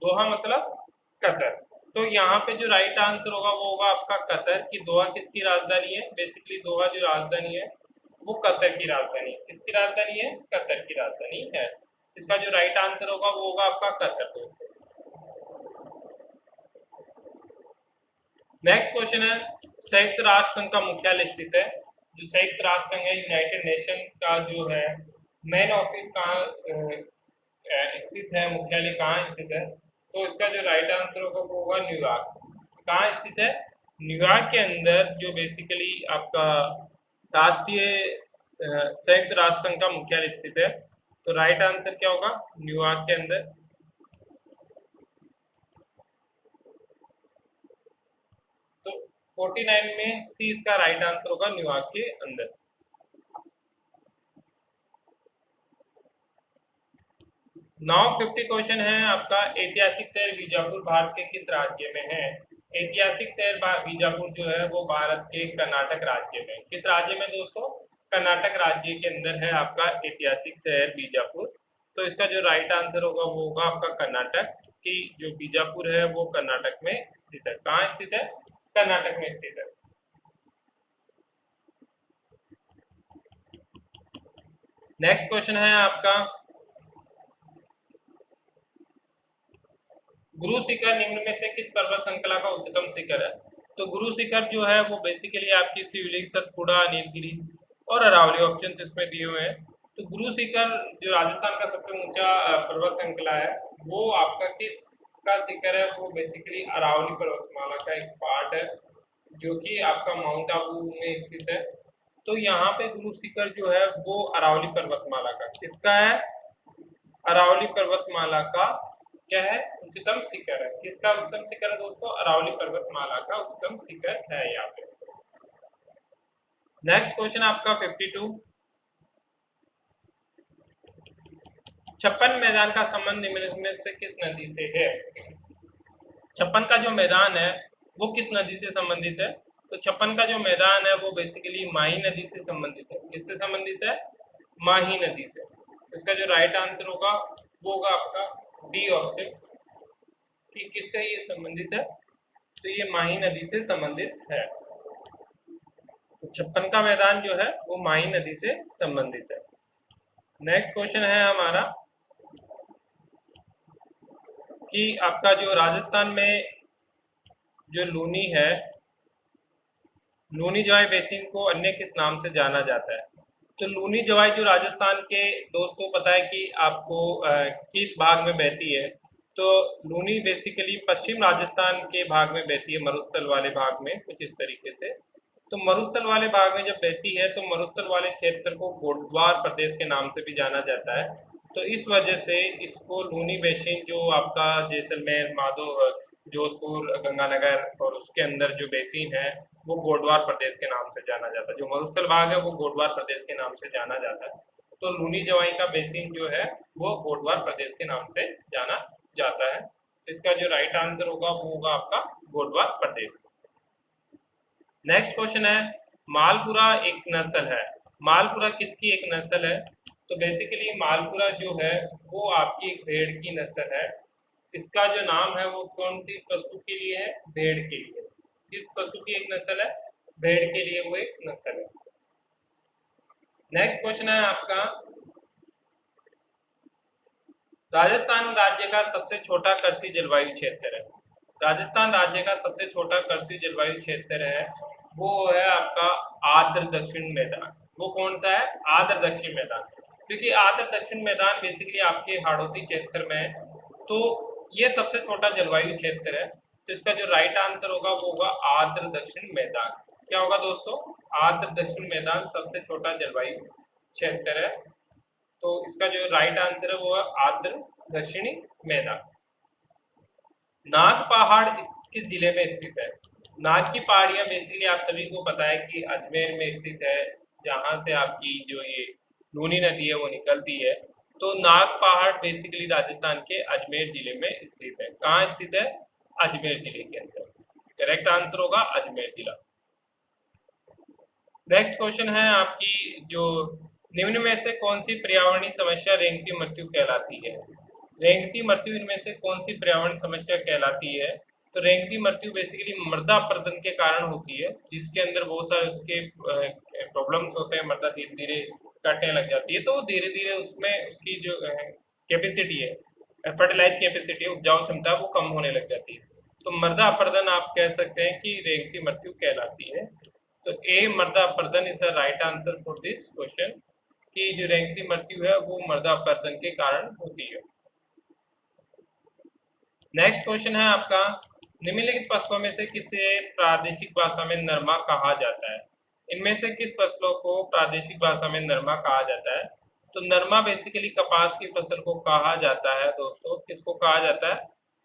दोहा मतलब कतर। तो यहाँ पे जो राइट आंसर होगा वो होगा आपका कतर की दोहा किसकी राजधानी है। बेसिकली दोहा जो राजधानी है वो कतर की राजधानी है। किसकी राजधानी है? कतर की राजधानी है। इसका जो राइट आंसर होगा वो होगा आपका कतर दोस्तों। नेक्स्ट क्वेश्चन है, संयुक्त राष्ट्र संघ का मुख्यालय स्थित है। जो संयुक्त राष्ट्र संघ है, यूनाइटेड नेशन का जो है मेन ऑफिस कहाँ स्थित है, मुख्यालय कहाँ स्थित है? तो इसका जो राइट आंसर होगा वो होगा न्यूयॉर्क। कहाँ स्थित है? न्यूयॉर्क के अंदर जो बेसिकली आपका राष्ट्रीय संयुक्त राष्ट्र संघ का मुख्यालय स्थित है। तो राइट आंसर क्या होगा? न्यूयॉर्क के अंदर। तो 49 में सी इसका राइट आंसर होगा, न्यूयॉर्क के अंदर। नाउ 50 क्वेश्चन है आपका, ऐतिहासिक शहर बीजापुर भारत के किस राज्य में है? ऐतिहासिक शहर बीजापुर जो है वो भारत के कर्नाटक राज्य में। किस राज्य में दोस्तों? कर्नाटक राज्य के अंदर है आपका ऐतिहासिक शहर बीजापुर। तो इसका जो राइट आंसर होगा वो होगा आपका कर्नाटक की जो बीजापुर है वो कर्नाटक में स्थित है। कहाँ स्थित है? कर्नाटक में स्थित है। नेक्स्ट क्वेश्चन है आपका, गुरु शिखर निम्न में से किस पर्वत श्रृंखला का उच्चतम शिखर है? तो गुरु शिखर जो है वो बेसिकली आपकी शिवलिंग, सतपुड़ा, नीलगिरी और अरावली ऑप्शन इसमें दिए हुए हैं। तो गुरु शिखर जो राजस्थान का सबसे ऊंचा पर्वत श्रृंखला है वो आपका किस का शिखर है? वो बेसिकली अरावली पर्वतमाला का एक पार्ट है जो कि आपका माउंट आबू में स्थित है। तो यहाँ पे गुरु शिखर जो है वो अरावली पर्वतमाला का किसका है? अरावली पर्वतमाला का क्या है? उच्चतम शिखर है। किसका उच्चतम शिखर है दोस्तों? अरावली पर्वतमाला का उच्चतम शिखर है यहाँ पे। नेक्स्ट क्वेश्चन आपका 52, छप्पन मैदान का संबंध निम्न में से किस नदी से है? छप्पन का जो मैदान है वो किस नदी से संबंधित है? तो छप्पन का जो मैदान है वो बेसिकली माही नदी से संबंधित है। किससे संबंधित है? माही नदी से। इसका जो राइट आंसर होगा वो होगा आपका डी ऑप्शन कि किससे ये संबंधित है? तो ये माही नदी से संबंधित है। तो छप्पन का मैदान जो है वो माही नदी से संबंधित है। नेक्स्ट क्वेश्चन है हमारा कि आपका जो राजस्थान में जो लूनी है, लूनी जवाई बेसिन को अन्य किस नाम से जाना जाता है? तो लूनी जवाई जो राजस्थान के दोस्तों पता है कि आपको किस भाग में बहती है? तो लूनी बेसिकली पश्चिम राजस्थान के भाग में बहती है, मरुस्थल वाले भाग में कुछ इस तरीके से। तो मरुस्थल वाले भाग में जब बहती है तो मरुस्थल वाले क्षेत्र को गोडवार प्रदेश के नाम से भी जाना जाता है। तो इस वजह से इसको लूनी बेसिन जो आपका जैसलमेर, माधो, जोधपुर, गंगानगर और उसके अंदर जो बेसिन है वो गोडवार प्रदेश के नाम से जाना जाता है। जो मरुस्थल भाग है वो गोडवार प्रदेश के नाम से जाना जाता है। तो लूनी जवाई का बेसिन जो है वो गोडवार प्रदेश के नाम से जाना जाता है। इसका जो राइट आंसर होगा वो होगा आपका गोडवार प्रदेश। नेक्स्ट क्वेश्चन है, मालपुरा एक नस्ल है। मालपुरा किसकी एक नस्ल है? तो बेसिकली मालपुरा जो है वो आपकी एक भेड़ की नस्ल है। इसका जो नाम है वो कौन सी पशु के लिए है? भेड़ के लिए। किस पशु की एक नस्ल है? भेड़ के लिए वो एक नस्ल है। नेक्स्ट क्वेश्चन है आपका, राजस्थान राज्य का सबसे छोटा कृषि जलवायु क्षेत्र है। राजस्थान राज्य का सबसे छोटा कृषि जलवायु क्षेत्र है वो है आपका आर्द्र दक्षिण मैदान। वो कौन सा है? आर्द्र दक्षिण मैदान। क्योंकि आर्द्र दक्षिण मैदान बेसिकली आपके हाड़ौती क्षेत्र में है। तो ये सबसे छोटा जलवायु क्षेत्र है। तो इसका जो राइट आंसर होगा वो होगा आर्द्र दक्षिण मैदान। क्या होगा दोस्तों? आर्द्र दक्षिण मैदान सबसे छोटा जलवायु क्षेत्र है। तो इसका जो राइट आंसर है वो है आर्द्र दक्षिणी मैदान। नाग पहाड़ किस जिले में स्थित है? नाग की पहाड़ियां बेसिकली आप सभी को पता है कि अजमेर में स्थित है, जहां से आपकी जो ये लूनी नदी है वो निकलती है। तो नाग पहाड़ बेसिकली राजस्थान के अजमेर जिले में स्थित है। कहाँ स्थित है? अजमेर जिले के अंदर। करेक्ट आंसर होगा अजमेर जिला। नेक्स्ट क्वेश्चन है आपकी, जो निम्न में से कौन सी पर्यावरणीय समस्या रेंगती मृत्यु कहलाती है? रेंगती मृत्यु इनमें से कौन सी पर्यावरण समस्या कहलाती है? तो रेंगती मृत्यु बेसिकली मृदा अपरदन के कारण होती है, जिसके अंदर बहुत सारे उसके प्रॉब्लम्स होते हैं। मृदा धीरे धीरे कटने लग जाती है, तो धीरे धीरे उसमें उसकी जो कैपेसिटी है, फर्टिलाइज कैपेसिटी है, उपजाऊ क्षमता, वो कम होने लग जाती है। तो मृदा अपरदन आप कह सकते हैं कि रेंगती मृत्यु कहलाती है। तो ए मृदा अपरदन is the right answer for this question, कि जो रेंगती मृत्यु है वो मृदा अपरदन के कारण होती है। नेक्स्ट क्वेश्चन है आपका, निम्नलिखित फसलों में से किसे प्रादेशिक भाषा में नरमा कहा जाता है? इनमें से किस फसलों को प्रादेशिक भाषा में नरमा कहा जाता है? तो नरमा बेसिकली कपास की फसल को कहा जाता है दोस्तों। किसको कहा जाता है?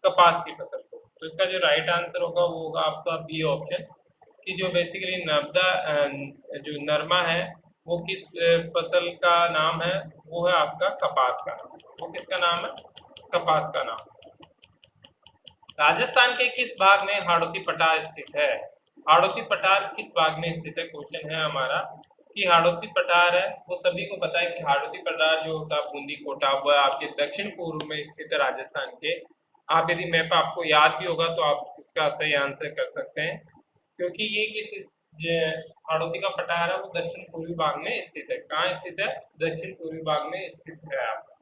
कपास की फसल को। तो इसका जो राइट आंसर होगा वो होगा आपका बी ऑप्शन, कि जो बेसिकली जो नरमा है वो किस फसल का नाम है? वो है आपका कपास का नाम। वो किसका नाम है? कपास का नाम। राजस्थान के किस भाग में हाड़ौती पठार स्थित है? हाड़ौती पठार किस भाग में स्थित है? क्वेश्चन है हमारा कि हाड़ौती पठार है, वो सभी को पता है कि हाड़ौती पठार जो होता है बूंदी कोटा, वह आपके दक्षिण पूर्व में स्थित है राजस्थान के। आप यदि मैप आपको याद भी होगा तो आप इसका सही आंसर कर सकते हैं, क्योंकि ये हाड़ौती का पठार है वो दक्षिण पूर्वी भाग में स्थित है। कहाँ स्थित है? दक्षिण पूर्वी भाग में स्थित है आपका।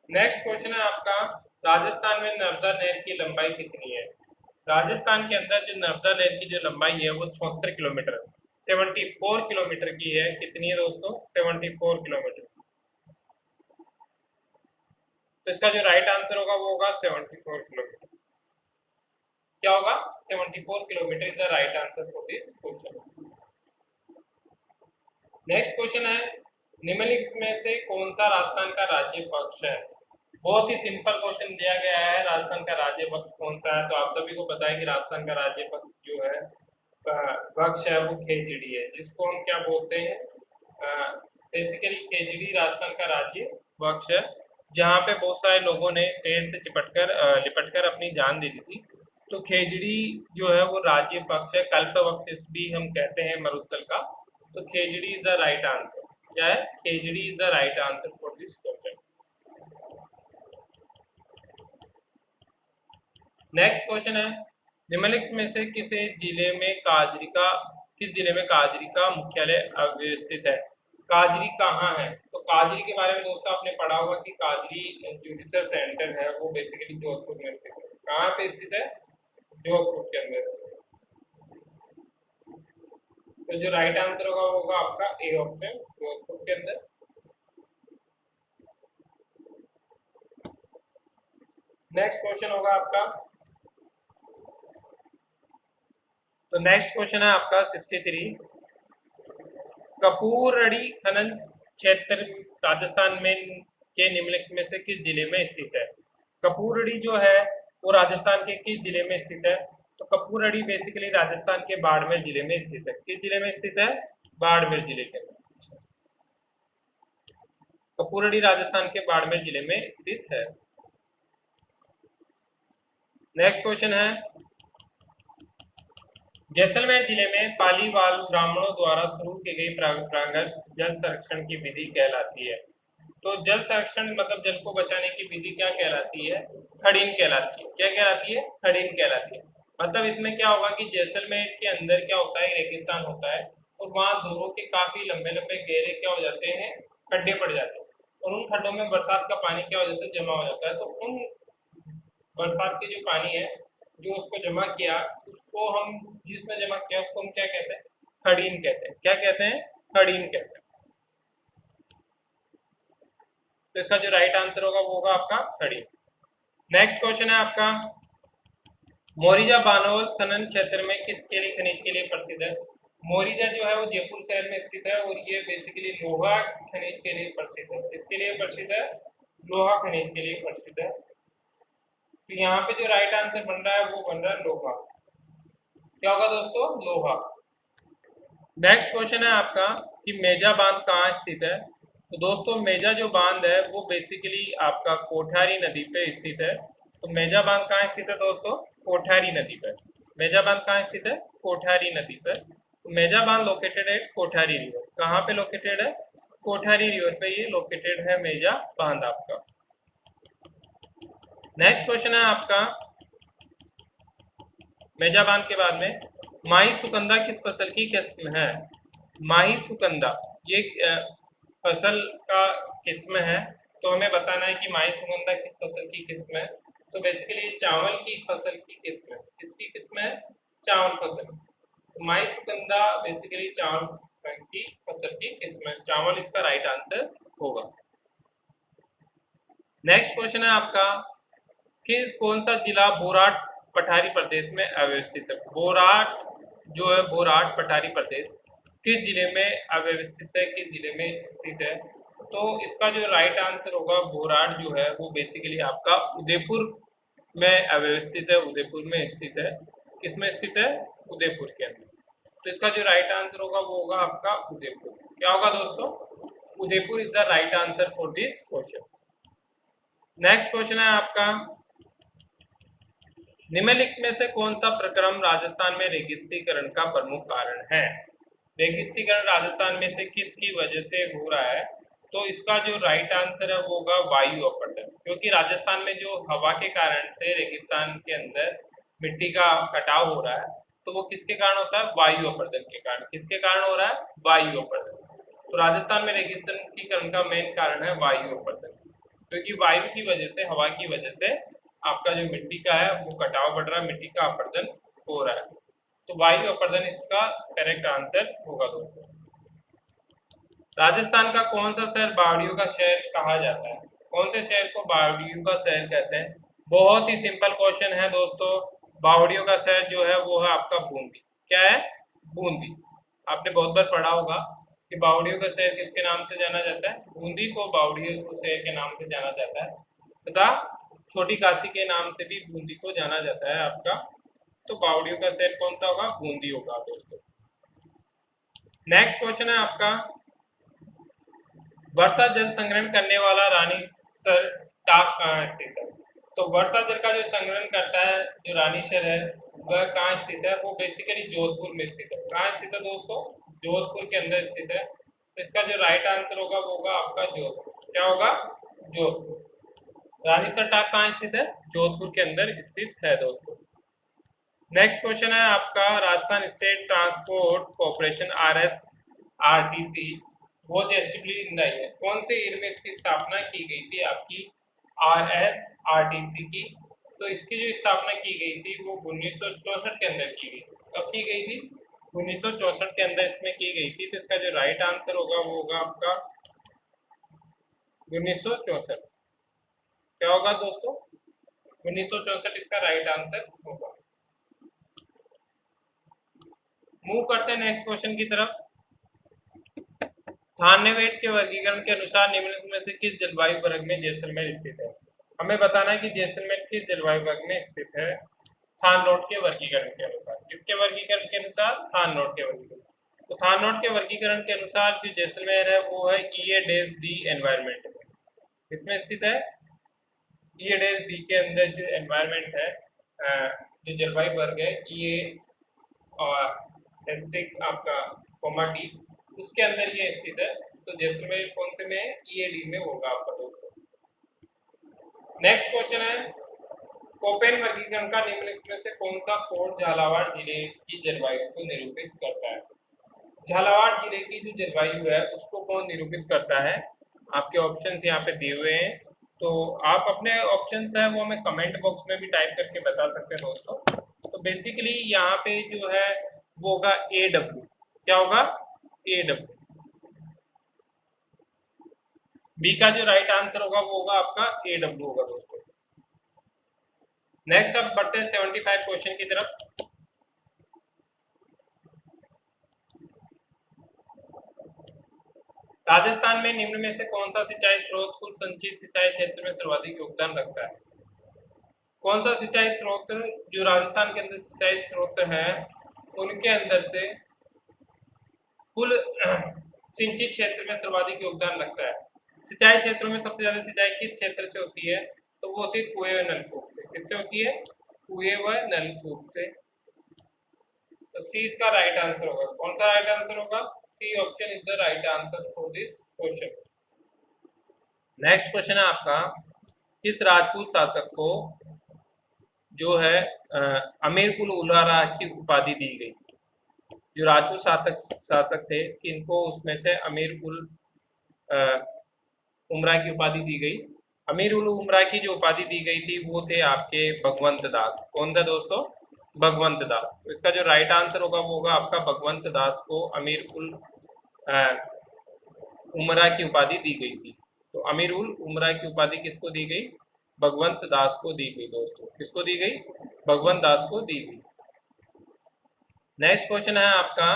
नेक्स्ट क्वेश्चन है आपका, राजस्थान में नर्मदा नहर की लंबाई कितनी है? राजस्थान के अंदर जो नर्मदा नहर की जो लंबाई है वो 76 किलोमीटर, 74 किलोमीटर की है। कितनी है दोस्तों? 74 किलोमीटर। तो इसका जो राइट आंसर होगा वो होगा 74 किलोमीटर। क्या होगा? 74 kilometre is the right answer for this question. Next question है, निम्नलिखित में से कौन सा राजस्थान का राज्य पक्ष है? बहुत ही सिंपल क्वेश्चन दिया गया है, राजस्थान का राज्य पक्ष कौन सा है? तो आप सभी को पता है कि राजस्थान का राज्य पक्ष जो है पक्ष है वो खेजड़ी है, जिसको हम क्या बोलते हैं? बेसिकली खेजड़ी राजस्थान का राज्य पक्ष है, जहाँ पे बहुत सारे लोगों ने पेड़ से लिपटकर अपनी जान दे दी थी। तो खेजड़ी जो है वो राज्य पक्ष है, कल्प वृक्ष भी हम कहते हैं मरुस्थल का। तो khejri is the right answer. क्या है? Khejri is the right answer for this question. Next question है, निम्नलिखित में से किस जिले में काजरी का मुख्यालय अवस्थित है? काजरी कहाँ है? तो काजरी के बारे में दोस्तों आपने पढ़ा होगा कि काजरी जो रिसर्च सेंटर है वो बेसिकली जोधपुर में स्थित है। कहाँ पे स्थित है? जोधपुर के अंदर। तो जो राइट आंसर होगा वो होगा आपका ए ऑप्शन, जोधपुर के अंदर। नेक्स्ट क्वेश्चन होगा आपका, तो नेक्स्ट क्वेश्चन है आपका 63, कपूरड़ी खनन क्षेत्र राजस्थान में के निम्नलिखित में से किस जिले में स्थित है? कपूरड़ी जो है वो राजस्थान के किस जिले में स्थित है? तो कपूरड़ी बेसिकली राजस्थान के बाड़मेर जिले में स्थित है। किस जिले में स्थित है? बाड़मेर जिले के अंदर। कपूरड़ी राजस्थान के बाड़मेर जिले में स्थित है। नेक्स्ट क्वेश्चन है, जैसलमेर जिले में पालीवाल ब्राह्मणों द्वारा शुरू की गई प्रांगण जल संरक्षण की विधि कहलाती है। तो जल संरक्षण मतलब जल को बचाने की विधि क्या कहलाती है? खड़ीन कहलाती है। क्या कहलाती है? खड़ीन कहलाती है। मतलब इसमें क्या होगा कि जैसलमेर के अंदर क्या होता है? रेगिस्तान होता है, और वहाँ दूरों के काफी लंबे लंबे गहरे क्या हो जाते हैं? खड्डे पड़ जाते हैं, और उन खड्डों में बरसात का पानी क्या हो जाता है? जमा हो जाता है। तो उन बरसात के जो पानी है जो उसको जमा किया, उसको हम जिसमें जमा किया उसको हम क्या कहते हैं? खड़ीन कहते हैं। क्या कहते हैं? खड़ीन कहते हैं। तो इसका जो राइट आंसर होगा वो होगा आपका खड़ीन। नेक्स्ट क्वेश्चन है आपका, मोरिजा बानोल खनन क्षेत्र में किसके लिए खनिज के लिए प्रसिद्ध है? मोरिजा जो है वो जयपुर शहर में स्थित है, और ये बेसिकली लोहा खनिज के लिए प्रसिद्ध है। किसके लिए प्रसिद्ध है? लोहा खनिज के लिए प्रसिद्ध है। तो यहाँ पे जो राइट आंसर बन रहा है वो बन रहा है लोहा। क्या होगा दोस्तों? लोहा। नेक्स्ट क्वेश्चन है आपका कि मेजा बांध कहाँ स्थित है? तो दोस्तों मेजा जो बांध है वो बेसिकली आपका कोठारी नदी पे स्थित है। तो मेजा बांध कहाँ स्थित है दोस्तों? कोठारी नदी पर। मेजा बांध कहाँ स्थित है? कोठारी नदी पर। तो मेजा बांध लोकेटेड है कोठारी रिवर। कहाँ पे लोकेटेड है? कोठारी रिवर पे ये लोकेटेड है मेजा बांध आपका। नेक्स्ट क्वेश्चन है आपका, मेजाबान के बाद में माही सुकंदा किस फसल की किस्म है? माही सुकंदा ये फसल का किस्म है। तो हमें बताना है कि माही सुकंदा किस फसल की किस्म है। तो बेसिकली चावल की फसल की किस्म है। किसकी किस्म है? चावल फसल। तो माही सुकंदा बेसिकली चावल की फसल की किस्म है। चावल इसका राइट आंसर होगा। नेक्स्ट क्वेश्चन है आपका, किस कौन सा जिला बोराट पठारी प्रदेश में अव्यवस्थित है? बोराट जो है, बोराट पठारी प्रदेश किस जिले में अव्यवस्थित है, किस जिले में स्थित है? तो इसका जो राइट आंसर होगा, बोराट जो है वो बेसिकली आपका उदयपुर में अव्यवस्थित है, उदयपुर में स्थित है। किसमें स्थित है? उदयपुर के अंदर। तो इसका जो राइट आंसर होगा वो होगा आपका उदयपुर। क्या होगा दोस्तों? Udaipur is the right answer for this question. Next question है आपका, निम्नलिखित में से कौन सा प्रक्रम राजस्थान में रेगिस्तीकरण का प्रमुख कारण है? रेगिस्तीकरण राजस्थान में से किसकी वजह से हो रहा है? तो इसका जो राइट आंसर है वो होगा वायु अपरदन। क्योंकि राजस्थान में जो हवा के कारण से रेगिस्तान के अंदर मिट्टी का कटाव हो रहा है, तो वो किसके कारण होता है? वायु अपरदन के कारण। किसके कारण हो रहा है? वायु अपरदन। तो राजस्थान में रेगिस्तानीकरण का मेन कारण है वायु अपरदन। क्योंकि वायु की वजह से, हवा की वजह से आपका जो मिट्टी का है वो कटाव बढ़ रहा है, मिट्टी का अपरदन हो रहा है। तो वायु अपरदन इसका करेक्ट आंसर होगा दोस्तों। राजस्थान का कौन सा शहर बावड़ियों का शहर कहा जाता है? कौन से शहर को बावड़ियों का शहर कहते हैं? बहुत ही सिंपल क्वेश्चन है दोस्तों। बावड़ियों का शहर जो है वो है आपका बूंदी। क्या है? बूंदी। आपने बहुत बार पढ़ा होगा कि बावड़ियों का शहर किसके नाम से जाना जाता है? बूंदी को बावड़ियों के शहर के नाम से जाना जाता है तथा छोटी काशी के नाम से भी बूंदी को जाना जाता है आपका। तो बावड़ियों का शहर कौन सा होगा? बूंदी होगा दोस्तों। नेक्स्ट क्वेश्चन है आपका, वर्षा जल संग्रहण करने वाला रानीसर टाप कहाँ स्थित है? तो वर्षा जल का जो संग्रहण करता है जो रानीसर है वह कहाँ स्थित है? वो बेसिकली जोधपुर में स्थित है। कहाँ स्थित है दोस्तों? जोधपुर के अंदर स्थित है। तो इसका जो राइट आंसर होगा वो होगा आपका जोधपुर। क्या होगा? जोधपुर। रानीसर टाप कहाँ स्थित है? जोधपुर के अंदर स्थित है दोस्तों। नेक्स्ट क्वेश्चन है आपका, Rajasthan state transport corporation RSRTC was established in the year. कौन से ईयर में इसकी स्थापना की गई थी आपकी RSRTC की? तो इसकी जो स्थापना की गई थी वो 1964 के अंदर की गई। कब की गई थी? 1964 के अंदर इसमें की गई थी। तो इसका जो राइट आंसर होगा वो होगा आपका 1964। क्या होगा दोस्तों? 1964 इसका राइट आंसर होगा। मूव करते हैं नेक्स्ट क्वेश्चन की तरफ। थानवेट के वर्गीकरण के अनुसार निम्नलिखित में से किस जलवायु वर्ग में जैसलमेर स्थित है? हमें बताना है कि जैसलमेर किस जलवायु वर्ग में स्थित है थाननोट के वर्गीकरण के अनुसार। किसके वर्गीकरण के अनुसार? थाननोट के वर्गीकरण। तो थाननोट के वर्गीकरण के अनुसार जो जैसलमेर है वो है EA-D एनवायरमेंट में। किसमें स्थित है? EA-D के अंदर जो एनवायरमेंट है, जो जलवायु वर्ग है EA और एस्टिक आपका D उसके अंदर ये स्थित है। तो जैसलमेर कौन से में है? EA-D में होगा आपका दोस्तों। नेक्स्ट क्वेश्चन है, कोपेन वर्गीकरण का निम्नलिखित में से कौन सा कोड झालावाड़ जिले की जलवायु को निरूपित करता है? झालावाड़ जिले की जो जलवायु है उसको कौन निरूपित करता है? आपके ऑप्शंस यहाँ पे दिए हुए हैं। तो आप अपने ऑप्शंस है वो हमें कमेंट बॉक्स में भी टाइप करके बता सकते हैं दोस्तों। तो बेसिकली यहाँ पे जो है वो होगा AW। क्या होगा? AW। बी का जो राइट आंसर होगा वो होगा आपका AW होगा दोस्तों। नेक्स्ट अब बढ़ते हैं 75 क्वेश्चन की तरफ। राजस्थान में निम्न में से कौन सा सिंचाई स्रोत कुल संचित सिंचाई क्षेत्र में सर्वाधिक योगदान रखता है? कौन सा सिंचाई स्रोत जो राजस्थान के अंदर सिंचाई स्रोत है उनके अंदर से कुल सिंचित क्षेत्र में सर्वाधिक योगदान रखता है? सिंचाई क्षेत्रों में सबसे ज्यादा सिंचाई किस क्षेत्र से होती है? तो वो होती है कुएं व नलकूप से। किससे होती है? कुएं व नलकूप से। तो सी इसका राइट आंसर होगा। कौन सा राइट आंसर होगा? C option is the right answer for this question. Next question है आपका, किस राजपूत शासक को जो है अमीर उल उमरा की उपाधि दी गई। जो राजपूत शासक थे इनको उसमें से अमीर उल उमरा की उपाधि दी गई। अमीर उल उमरा की जो उपाधि दी गई थी वो थे आपके भगवंत दास। कौन था दोस्तों? भगवंत दास। तो इसका जो राइट आंसर होगा वो होगा आपका भगवंत दास को अमीर उल उमरा की उपाधि दी गई थी। तो अमीर उल उमरा की उपाधि किसको दी गई? भगवंत दास को दी गई दोस्तों। किसको दी गई? भगवंत दास को दी गई। नेक्स्ट क्वेश्चन है आपका,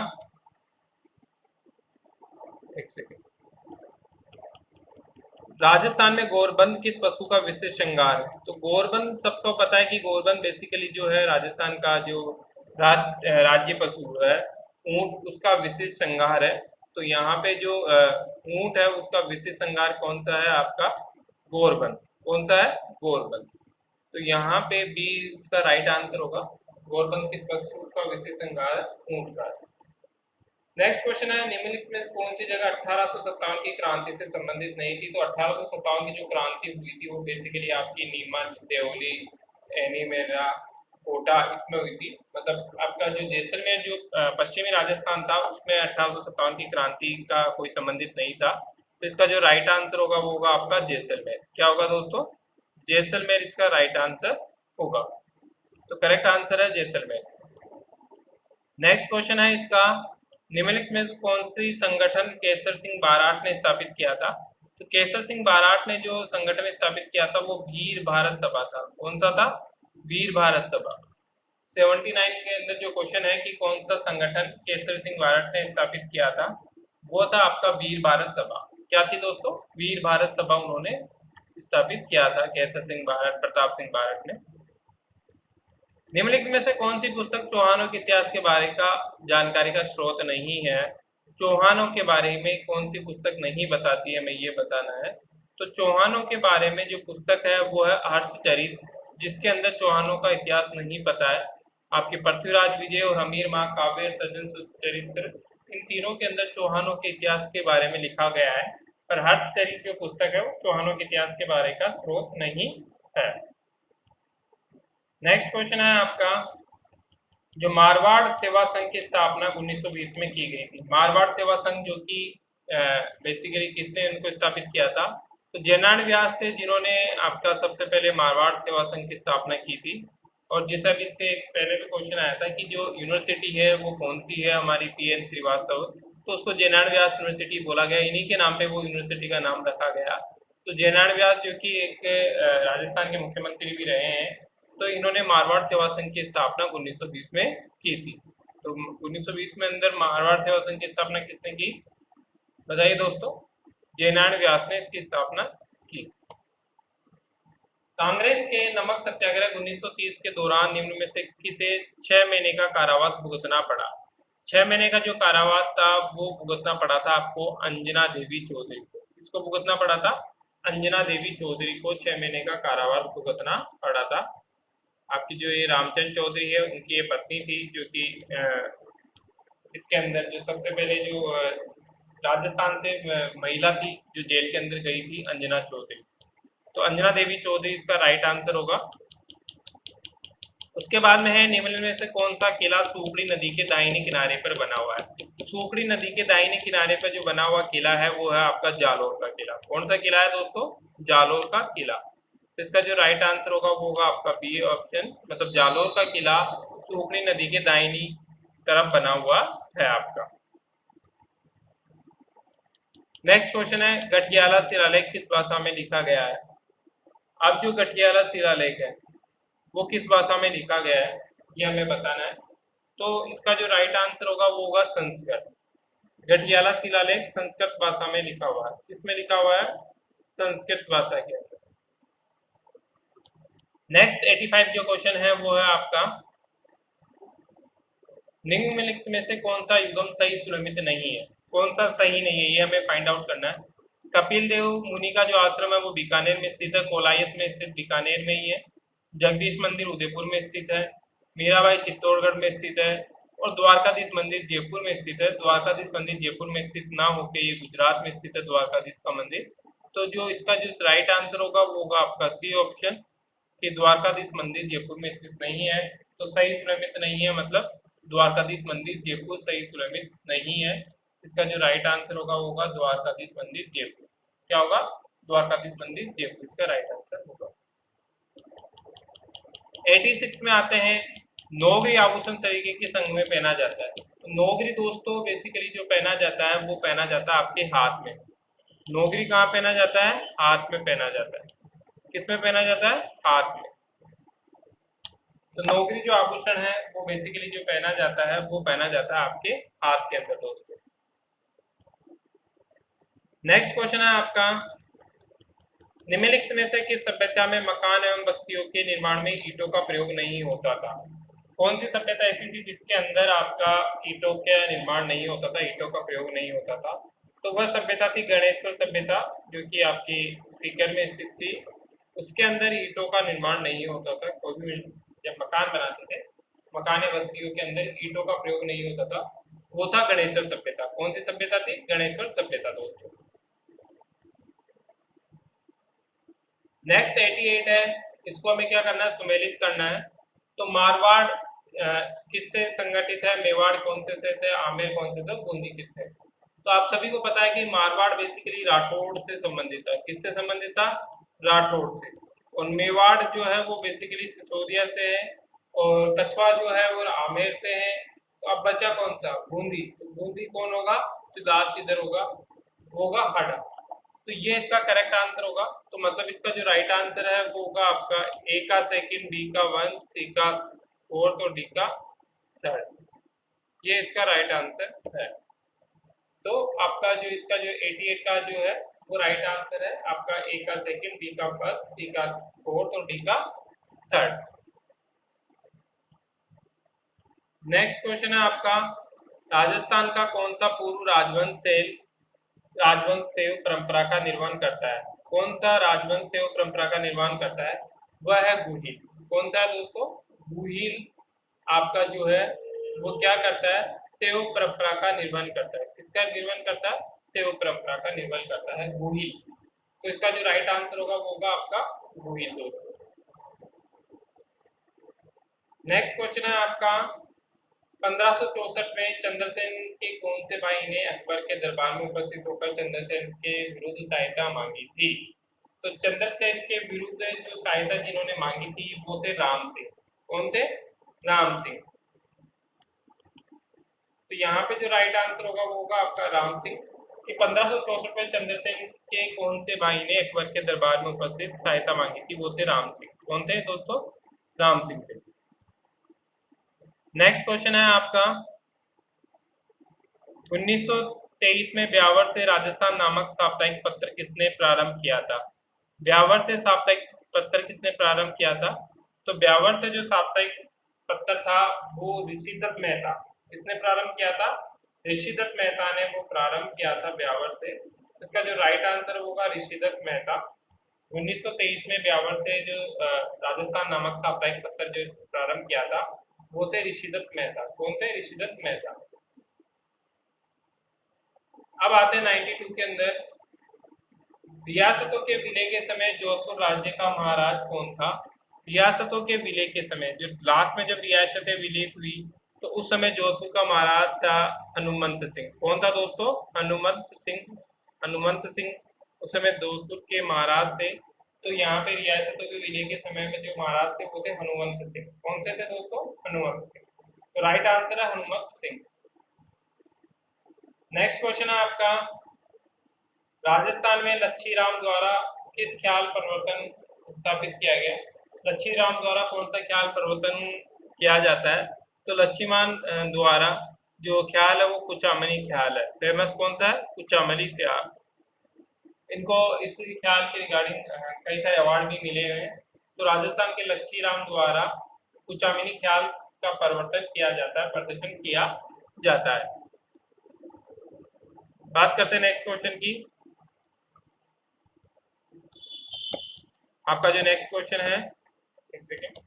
एक सेकेंड। राजस्थान में गोरबंद किस पशु का विशेष श्रृंगार है? तो गोरबंद सबको पता है कि गोरबंद बेसिकली जो है राजस्थान का जो राज्य पशु है ऊंट, उसका विशेष श्रृंगार है। तो यहाँ पे जो ऊंट है उसका विशेष श्रृंगार कौन सा है आपका? गोरबंद। कौन सा है? गोरबंद। तो यहाँ पे बी इसका राइट आंसर होगा। गोरबंद किस पशु का विशेष श्रृंगार है? ऊंट का। नेक्स्ट क्वेश्चन है, निम्नलिखित में कौन सी जगह 1857 की क्रांति से संबंधित नहीं थी? तो 1857 की जो क्रांति हुई थी वो बेसिकली आपकी नीमच, देवली, एनीमेरा, कोटा इसमें हुई थी। मतलब आपका जो जैसलमेर जो पश्चिमी राजस्थान था उसमें 1857 की क्रांति का कोई संबंधित नहीं था। तो इसका जो राइट आंसर होगा वो होगा आपका जैसलमेर। क्या होगा दोस्तों? जैसलमेर इसका राइट आंसर होगा। तो करेक्ट आंसर है जैसलमेर। नेक्स्ट क्वेश्चन है इसका, निम्नलिखित में कौन सी संगठन केसर सिंह बाराट ने स्थापित किया था? तो केसर सिंह बाराट ने जो संगठन स्थापित किया था वो वीर भारत सभा था। कौन सा था? वीर भारत सभा। 79 के अंदर जो क्वेश्चन है कि कौन सा संगठन केसर सिंह बाराट ने स्थापित किया था, वो था आपका वीर भारत सभा। क्या थी दोस्तों? वीर भारत सभा उन्होंने स्थापित किया था केसर सिंह बाराट, प्रताप सिंह बाराट ने। निम्नलिखित में से कौन सी पुस्तक चौहानों के इतिहास के बारे का जानकारी का स्रोत नहीं है? चौहानों के बारे में कौन सी पुस्तक नहीं बताती है, हमें ये बताना है। तो चौहानों के बारे में जो पुस्तक है वो है हर्षचरित, जिसके अंदर चौहानों का इतिहास नहीं पता है। आपके पृथ्वीराज विजय और हमीर महाकाव्य, सज्जन चरित्र, इन तीनों के अंदर चौहानों के इतिहास के बारे में लिखा गया है, पर हर्षचरित जो पुस्तक है वो चौहानों के इतिहास के बारे का स्रोत नहीं है। नेक्स्ट क्वेश्चन है आपका, जो मारवाड़ सेवा संघ की स्थापना 1920 में की गई थी। मारवाड़ सेवा संघ जो कि बेसिकली किसने उनको स्थापित किया था? तो जयनारायण व्यास थे जिन्होंने आपका सबसे पहले मारवाड़ सेवा संघ की स्थापना की थी। और जैसा भी इसके पहले भी क्वेश्चन आया था कि जो यूनिवर्सिटी है वो कौन सी है हमारी पीएन श्रीवास्तव, तो उसको जयनारायण व्यास यूनिवर्सिटी बोला गया। इन्हीं के नाम पे वो यूनिवर्सिटी का नाम रखा गया। तो जयनारायण व्यास जो कि एक राजस्थान के मुख्यमंत्री भी रहे हैं, तो इन्होंने मारवाड़ सेवा संघ की स्थापना 1920 में की थी। तो 1920 में अंदर मारवाड़ सेवा संघ की स्थापना किसने की? बताइए दोस्तों। जयनारायण व्यास ने इसकी स्थापना की। कांग्रेस के नमक सत्याग्रह 1930 के दौरान निम्न में से किसे 6 महीने का कारावास भुगतना पड़ा? 6 महीने का जो कारावास था वो भुगतना पड़ा था आपको अंजना देवी चौधरी को। किसको भुगतना पड़ा था? अंजना देवी चौधरी को 6 महीने का कारावास भुगतना पड़ा था। आपकी जो ये रामचंद्र चौधरी है उनकी ये पत्नी थी, जो कि इसके अंदर जो सबसे पहले जो राजस्थान से महिला थी जो जेल के अंदर गई थी, अंजना चौधरी। तो अंजना देवी चौधरी इसका राइट आंसर होगा। उसके बाद में है, निम्न में से कौन सा किला सूखड़ी नदी के दाहिने किनारे पर बना हुआ है? सूखड़ी नदी के दाहिने किनारे पर जो बना हुआ किला है वो है आपका जालोर का किला। कौन सा किला है दोस्तों? जालोर का किला। तो इसका जो राइट आंसर होगा वो होगा आपका बी ऑप्शन, मतलब जालोर का किला सूखड़ी नदी के दाहिनी तरफ बना हुआ है आपका। नेक्स्ट क्वेश्चन है, गठियाला शिलालेख किस भाषा में लिखा गया है? अब जो गठियाला शिलालेख है वो किस भाषा में लिखा गया है ये हमें बताना है। तो इसका जो राइट आंसर होगा वो होगा संस्कृत। गठियाला शिलालेख संस्कृत भाषा में लिखा हुआ है। किसमें लिखा हुआ है? संस्कृत भाषा के अंदर। नेक्स्ट 85 जो क्वेश्चन है वो है आपका, निम्नलिखित में से कौन सा युगम सही सुरमित नहीं है? कौन सा सही नहीं है ये हमें फाइंड आउट करना है। कपिल देव मुनि का जो आश्रम है वो बीकानेर में स्थित है, कोलायत में स्थित बीकानेर में ही है। जगदीश मंदिर उदयपुर में स्थित है, मीराबाई चित्तौड़गढ़ में स्थित है, और द्वारकाधीश मंदिर जयपुर में स्थित है। द्वारकाधीश मंदिर जयपुर में स्थित ना होकर ये गुजरात में स्थित है द्वारकाधीश का मंदिर। तो जो इसका जो राइट आंसर होगा वो होगा आपका सी ऑप्शन, कि द्वारकाधीश मंदिर जयपुर में स्थित नहीं है, तो सही सुलमित नहीं है, मतलब द्वारकाधीश मंदिर जयपुर सही सुलमित नहीं है। इसका जो राइट आंसर होगा वो होगा द्वारकाधीश मंदिर जयपुर। क्या होगा? द्वारकाधीश मंदिर जयपुर इसका राइट आंसर होगा। 86 में आते हैं, नौगरी आभूषण तरीके के संग में पहना जाता है। तो नौगरी दोस्तों बेसिकली जो पहना जाता है वो पहना जाता है आपके हाथ में। नौगरी कहाँ पहना जाता है? हाथ में पहना जाता है। किस में पहना जाता है? हाथ में। तो नौगरी जो आभूषण है वो बेसिकली जो पहना जाता है वो पहना जाता है आपके हाथ के अंदर दोस्तों। नेक्स्ट क्वेश्चन है आपका, निम्नलिखित में से किस सभ्यता में मकान एवं बस्तियों के निर्माण में ईंटों का प्रयोग नहीं होता था? कौन सी सभ्यता ऐसी थी जिसके अंदर आपका ईंटों का निर्माण नहीं होता था, ईंटों का प्रयोग नहीं होता था? तो वह सभ्यता थी गणेश्वर सभ्यता, जो कि आपकी सीकर में स्थित थी। उसके अंदर ईंटों का निर्माण नहीं होता था, कोई भी जब मकान बनाते थे, मकान या बस्तियों के अंदर ईंटों का प्रयोग नहीं होता था। वो था गणेश्वर सभ्यता। कौन सी सभ्यता थी? गणेश्वर सभ्यता दोस्तों। नेक्स्ट 88 है, इसको हमें क्या करना है? सुमेलित करना है। तो मारवाड़ किससे संगठित है? मेवाड़ कौन से थे? आमेर कौन से थे? बूंदी किससे? तो आप सभी को पता है कि मारवाड़ बेसिकली राठौड़ से संबंधित था। किससे संबंधित था? राठौड़ से। और मेवाड़ जो है वो बेसिकली सिसोदिया से है, और कछवा जो है वो आमेर से है। तो अब बचा कौन सा? बूंदी। तो बूंदी कौन होगा? जो लास्ट इधर होगा वो होगा हड़ा। तो ये इसका करेक्ट आंसर होगा। तो मतलब इसका जो राइट आंसर है वो होगा आपका ए का सेकंड, बी का 1, सी का 4th और डी का 3rd। ये इसका राइट आंसर है। तो आपका जो इसका जो 88 का जो है वो राइट आंसर है आपका ए का सेकंड, बी का 1st, सी का 4th और डी का 3rd। नेक्स्ट क्वेश्चन है आपका, राजस्थान का कौन सा पूर्व राजवंश सेव परंपरा का निर्वहन करता है? कौन सा राजवंश सेव परंपरा का निर्वहन करता है? वह है गुहिल। कौन सा है दोस्तों? गुहिल आपका जो है वो क्या करता है? सेव परंपरा का निर्वहन करता है। किसका निर्वहन करता है? सेव परंपरा का निर्वहन करता है गुहिल। तो इसका जो राइट आंसर होगा वो होगा आपका गुहिल दोस्तों। नेक्स्ट क्वेश्चन है आपका, 1564 में चंद्रसेन के कौन से भाई ने अकबर के दरबार में उपस्थित होकर चंद्रसेन के विरुद्ध सहायता मांगी थी? तो चंद्रसेन के विरुद्ध जो सहायता जिन्होंने मांगी थी वो थे राम सिंह। कौन थे? राम सिंह। तो यहाँ पे जो राइट आंसर होगा वो होगा आपका राम सिंह। कि 1564 में चंद्रसेन के कौन से भाई ने अकबर के दरबार में उपस्थित सहायता मांगी थी? वो थे राम सिंह। कौन थे दोस्तों? राम सिंह थे। नेक्स्ट क्वेश्चन है आपका, 1923 में ब्यावर से राजस्थान नामक साप्ताहिक पत्र किसने प्रारंभ किया था? ब्यावर से साप्ताहिक पत्र किसने प्रारंभ किया था? तो ब्यावर से जो साप्ताहिक पत्र था वो ऋषिदत्त मेहता। किसने प्रारंभ किया था? ऋषिदत्त मेहता ने वो प्रारंभ किया था ब्यावर से। इसका जो राइट आंसर होगा ऋषिदत्त मेहता। 1923 में ब्यावर से जो राजस्थान नामक साप्ताहिक पत्र जो प्रारंभ किया था वो थे ऋषिदत्त मेहता। कौन थे? ऋषिदत्त मेहता। अब आते हैं 92 के अंदर, रियासतों के विलय के समय जोधपुर राज्य का महाराज कौन था? रियासतों के विलय के समय, जो लास्ट में जब रियासतें विलय हुई तो उस समय जोधपुर का महाराज था हनुमंत सिंह। कौन था दोस्तों? हनुमंत सिंह। हनुमंत सिंह उस समय जोधपुर के महाराज थे। तो यहाँ पे रियासतों के विलय के समय में जो महाराज थे वो थे हनुमंत सिंह। कौन से थे दोस्तों? हनुमंत सिंह। तो राइट आंसर है हनुमंत सिंह। नेक्स्ट क्वेश्चन है आपका, राजस्थान में लच्छीराम द्वारा किस ख्याल परिवर्तन स्थापित किया गया? लच्छीराम द्वारा कौन सा ख्याल परिवर्तन किया जाता है? तो लच्छीमान द्वारा जो ख्याल है वो कुचामनी ख्याल है। फेमस कौन सा है? कुचामनी ख्याल। इनको इस ख्याल के रिगार्डिंग कई सारे अवार्ड भी मिले हुए हैं। तो राजस्थान के लच्छीराम द्वारा कुचामनी ख्याल का परिवर्तन किया जाता है, प्रदर्शन किया जाता है। बात करते हैं नेक्स्ट क्वेश्चन की। आपका जो नेक्स्ट क्वेश्चन है, एक सेकेंड,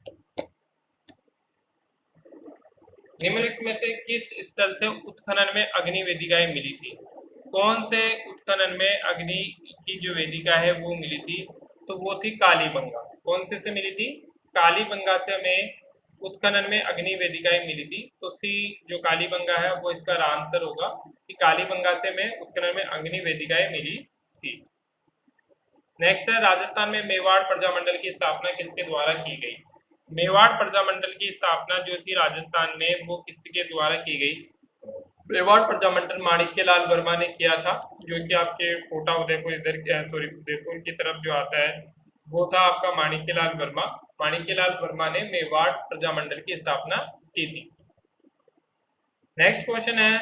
निम्नलिखित में से किस स्थल से उत्खनन में अग्नि वेदिकाएं मिली थी? कौन से उत्खनन में अग्नि की जो वेदिका है वो मिली थी? तो वो थी कालीबंगा। कौन से मिली थी? कालीबंगा से हमें उत्खनन में अग्नि वेदिकाएं मिली थी। तो सी जो कालीबंगा है वो इसका आंसर होगा कि कालीबंगा से हमें उत्खनन में अग्नि वेदिकाएं मिली थी। नेक्स्ट है, राजस्थान में मेवाड़ प्रजामंडल की स्थापना किसके द्वारा की गई? मेवाड़ प्रजामंडल की स्थापना जो थी राजस्थान में वो किसके द्वारा की गई? मेवाड़ प्रजामंडल माणिक्यलाल वर्मा ने किया था, जो कि आपके कोटा उदयपुर इधर सॉरी उदयपुर की तरफ जो आता है वो था आपका माणिक्यलाल वर्मा। माणिक्यलाल वर्मा ने मेवाड़ प्रजामंडल की स्थापना की थी। नेक्स्ट क्वेश्चन है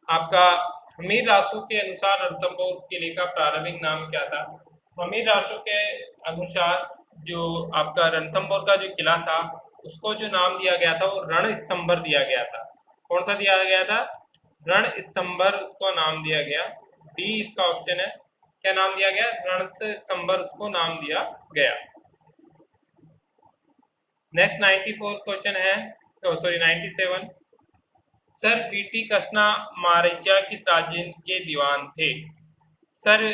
आपका, हमीर रासो के अनुसार रणथंभौर किले का प्रारंभिक नाम क्या था? हमीर रासो के अनुसार जो आपका रणथंभौर का जो किला था उसको जो नाम दिया गया था वो रणस्तंभर दिया गया था। कौन सा दिया गया था? रणस्तंभर उसको नाम दिया गया। डी इसका ऑप्शन है। क्या नाम दिया गया? रणस्तंभर उसको नाम दिया गया। नेक्स्ट 94 क्वेश्चन है, सॉरी 97। सर बीटी कृष्णमाचार्य किस राज्य के दीवान थे? सर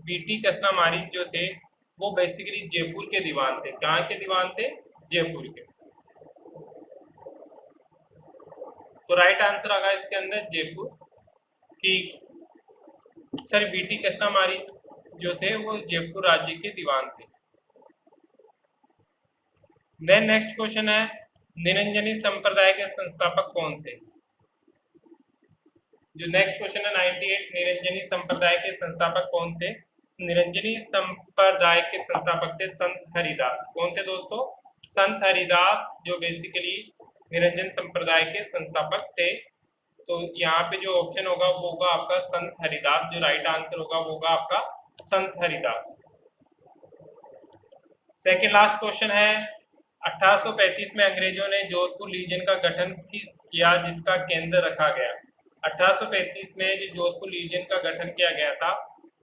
बीटी कृष्णमाचार्य जो थे वो बेसिकली जयपुर के दीवान थे। कहाँ के दीवान थे? जयपुर के। तो राइट आंसर आगा इसके अंदर जयपुर की। सर बीटी कृष्णमाचार्य जो थे वो जयपुर राज्य के दीवान थे। देन नेक्स्ट क्वेश्चन है, निरंजनी संप्रदाय के संस्थापक कौन थे? जो नेक्स्ट क्वेश्चन है 98, निरंजनी संप्रदाय के संस्थापक कौन थे? निरंजनी संप्रदाय के संस्थापक थे संत हरिदास। कौन थे दोस्तों? संत हरिदास जो बेसिकली निरंजन संप्रदाय के संस्थापक थे। तो यहाँ पे जो ऑप्शन होगा वो होगा आपका संत हरिदास। जो राइट आंसर होगा वो होगा आपका संत हरिदास। सेकेंड लास्ट क्वेश्चन है, 1835 में अंग्रेजों ने जोधपुर लीजन का गठन किया जिसका केंद्र रखा गया। 1835 में जो जोधपुर लीजन का गठन किया गया था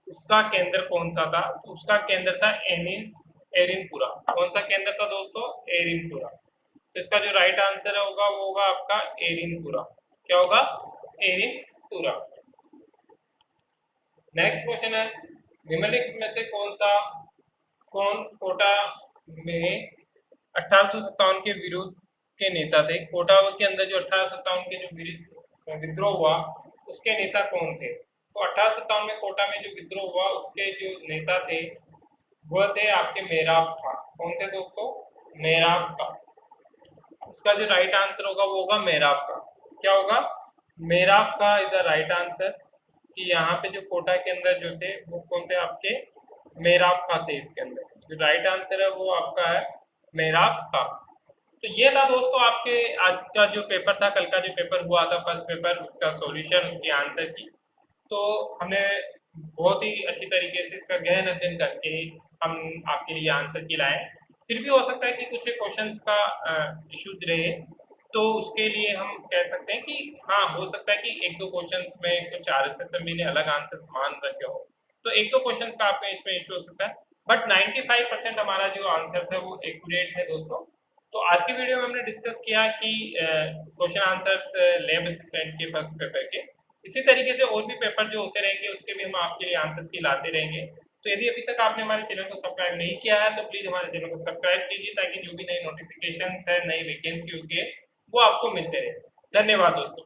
उसका केंद्र कौन सा था? तो उसका केंद्र था एरिनपुरा। कौन सा केंद्र था दोस्तों? एरिनपुरा। तो इसका जो राइट आंसर होगा वो होगा आपका एरिनपुरा। क्या होगा? एरिनपुरा। नेक्स्ट क्वेश्चन है, निम्नलिखित में से कौन कोटा में 1857 के विरोध के नेता थे? कोटा के अंदर जो 1857 के जो विद्रोह हुआ उसके नेता कौन थे? तो 1857 में कोटा में जो विद्रोह हुआ उसके जो नेता थे वो थे आपके मेराब खां। कौन थे दोस्तों? मेराब खां। उसका जो राइट आंसर होगा वो होगा मेराब खां। क्या होगा? मेराब खां इज द राइट आंसर। कि यहाँ पे जो कोटा के अंदर जो थे वो कौन थे? आपके मेराब खां थे। इसके अंदर जो राइट आंसर है वो आपका है मेराब खां। तो ये था दोस्तों आपके आज का जो पेपर था, कल का जो पेपर हुआ था फर्स्ट पेपर, उसका सॉल्यूशन, उसकी आंसर की। तो हमने बहुत ही अच्छी तरीके से इसका गहन अध्ययन करके हम आपके लिए आंसर की लाए। फिर भी हो सकता है कि कुछ क्वेश्चंस का इश्यूज रहे, तो उसके लिए हम कह सकते हैं कि हाँ हो सकता है कि एक दो क्वेश्चन में कुछ RSS ने अलग आंसर मान रखे हो, तो एक दो क्वेश्चन का आपका इसमें इशू हो सकता है। बट 95% हमारा जो आंसर है वो एक्यूरेट है दोस्तों। तो आज की वीडियो में हमने डिस्कस किया कि क्वेश्चन आंसर्स लैब असिस्टेंट के फर्स्ट पेपर के। इसी तरीके से और भी पेपर जो होते रहेंगे उसके भी हम आपके लिए आंसर्स की लाते रहेंगे। तो यदि अभी तक आपने हमारे चैनल को सब्सक्राइब नहीं किया है तो प्लीज़ हमारे चैनल को सब्सक्राइब कीजिए ताकि जो भी नई नोटिफिकेशन है, नई वैकेंसी होती है वो आपको मिलते रहे। धन्यवाद दोस्तों।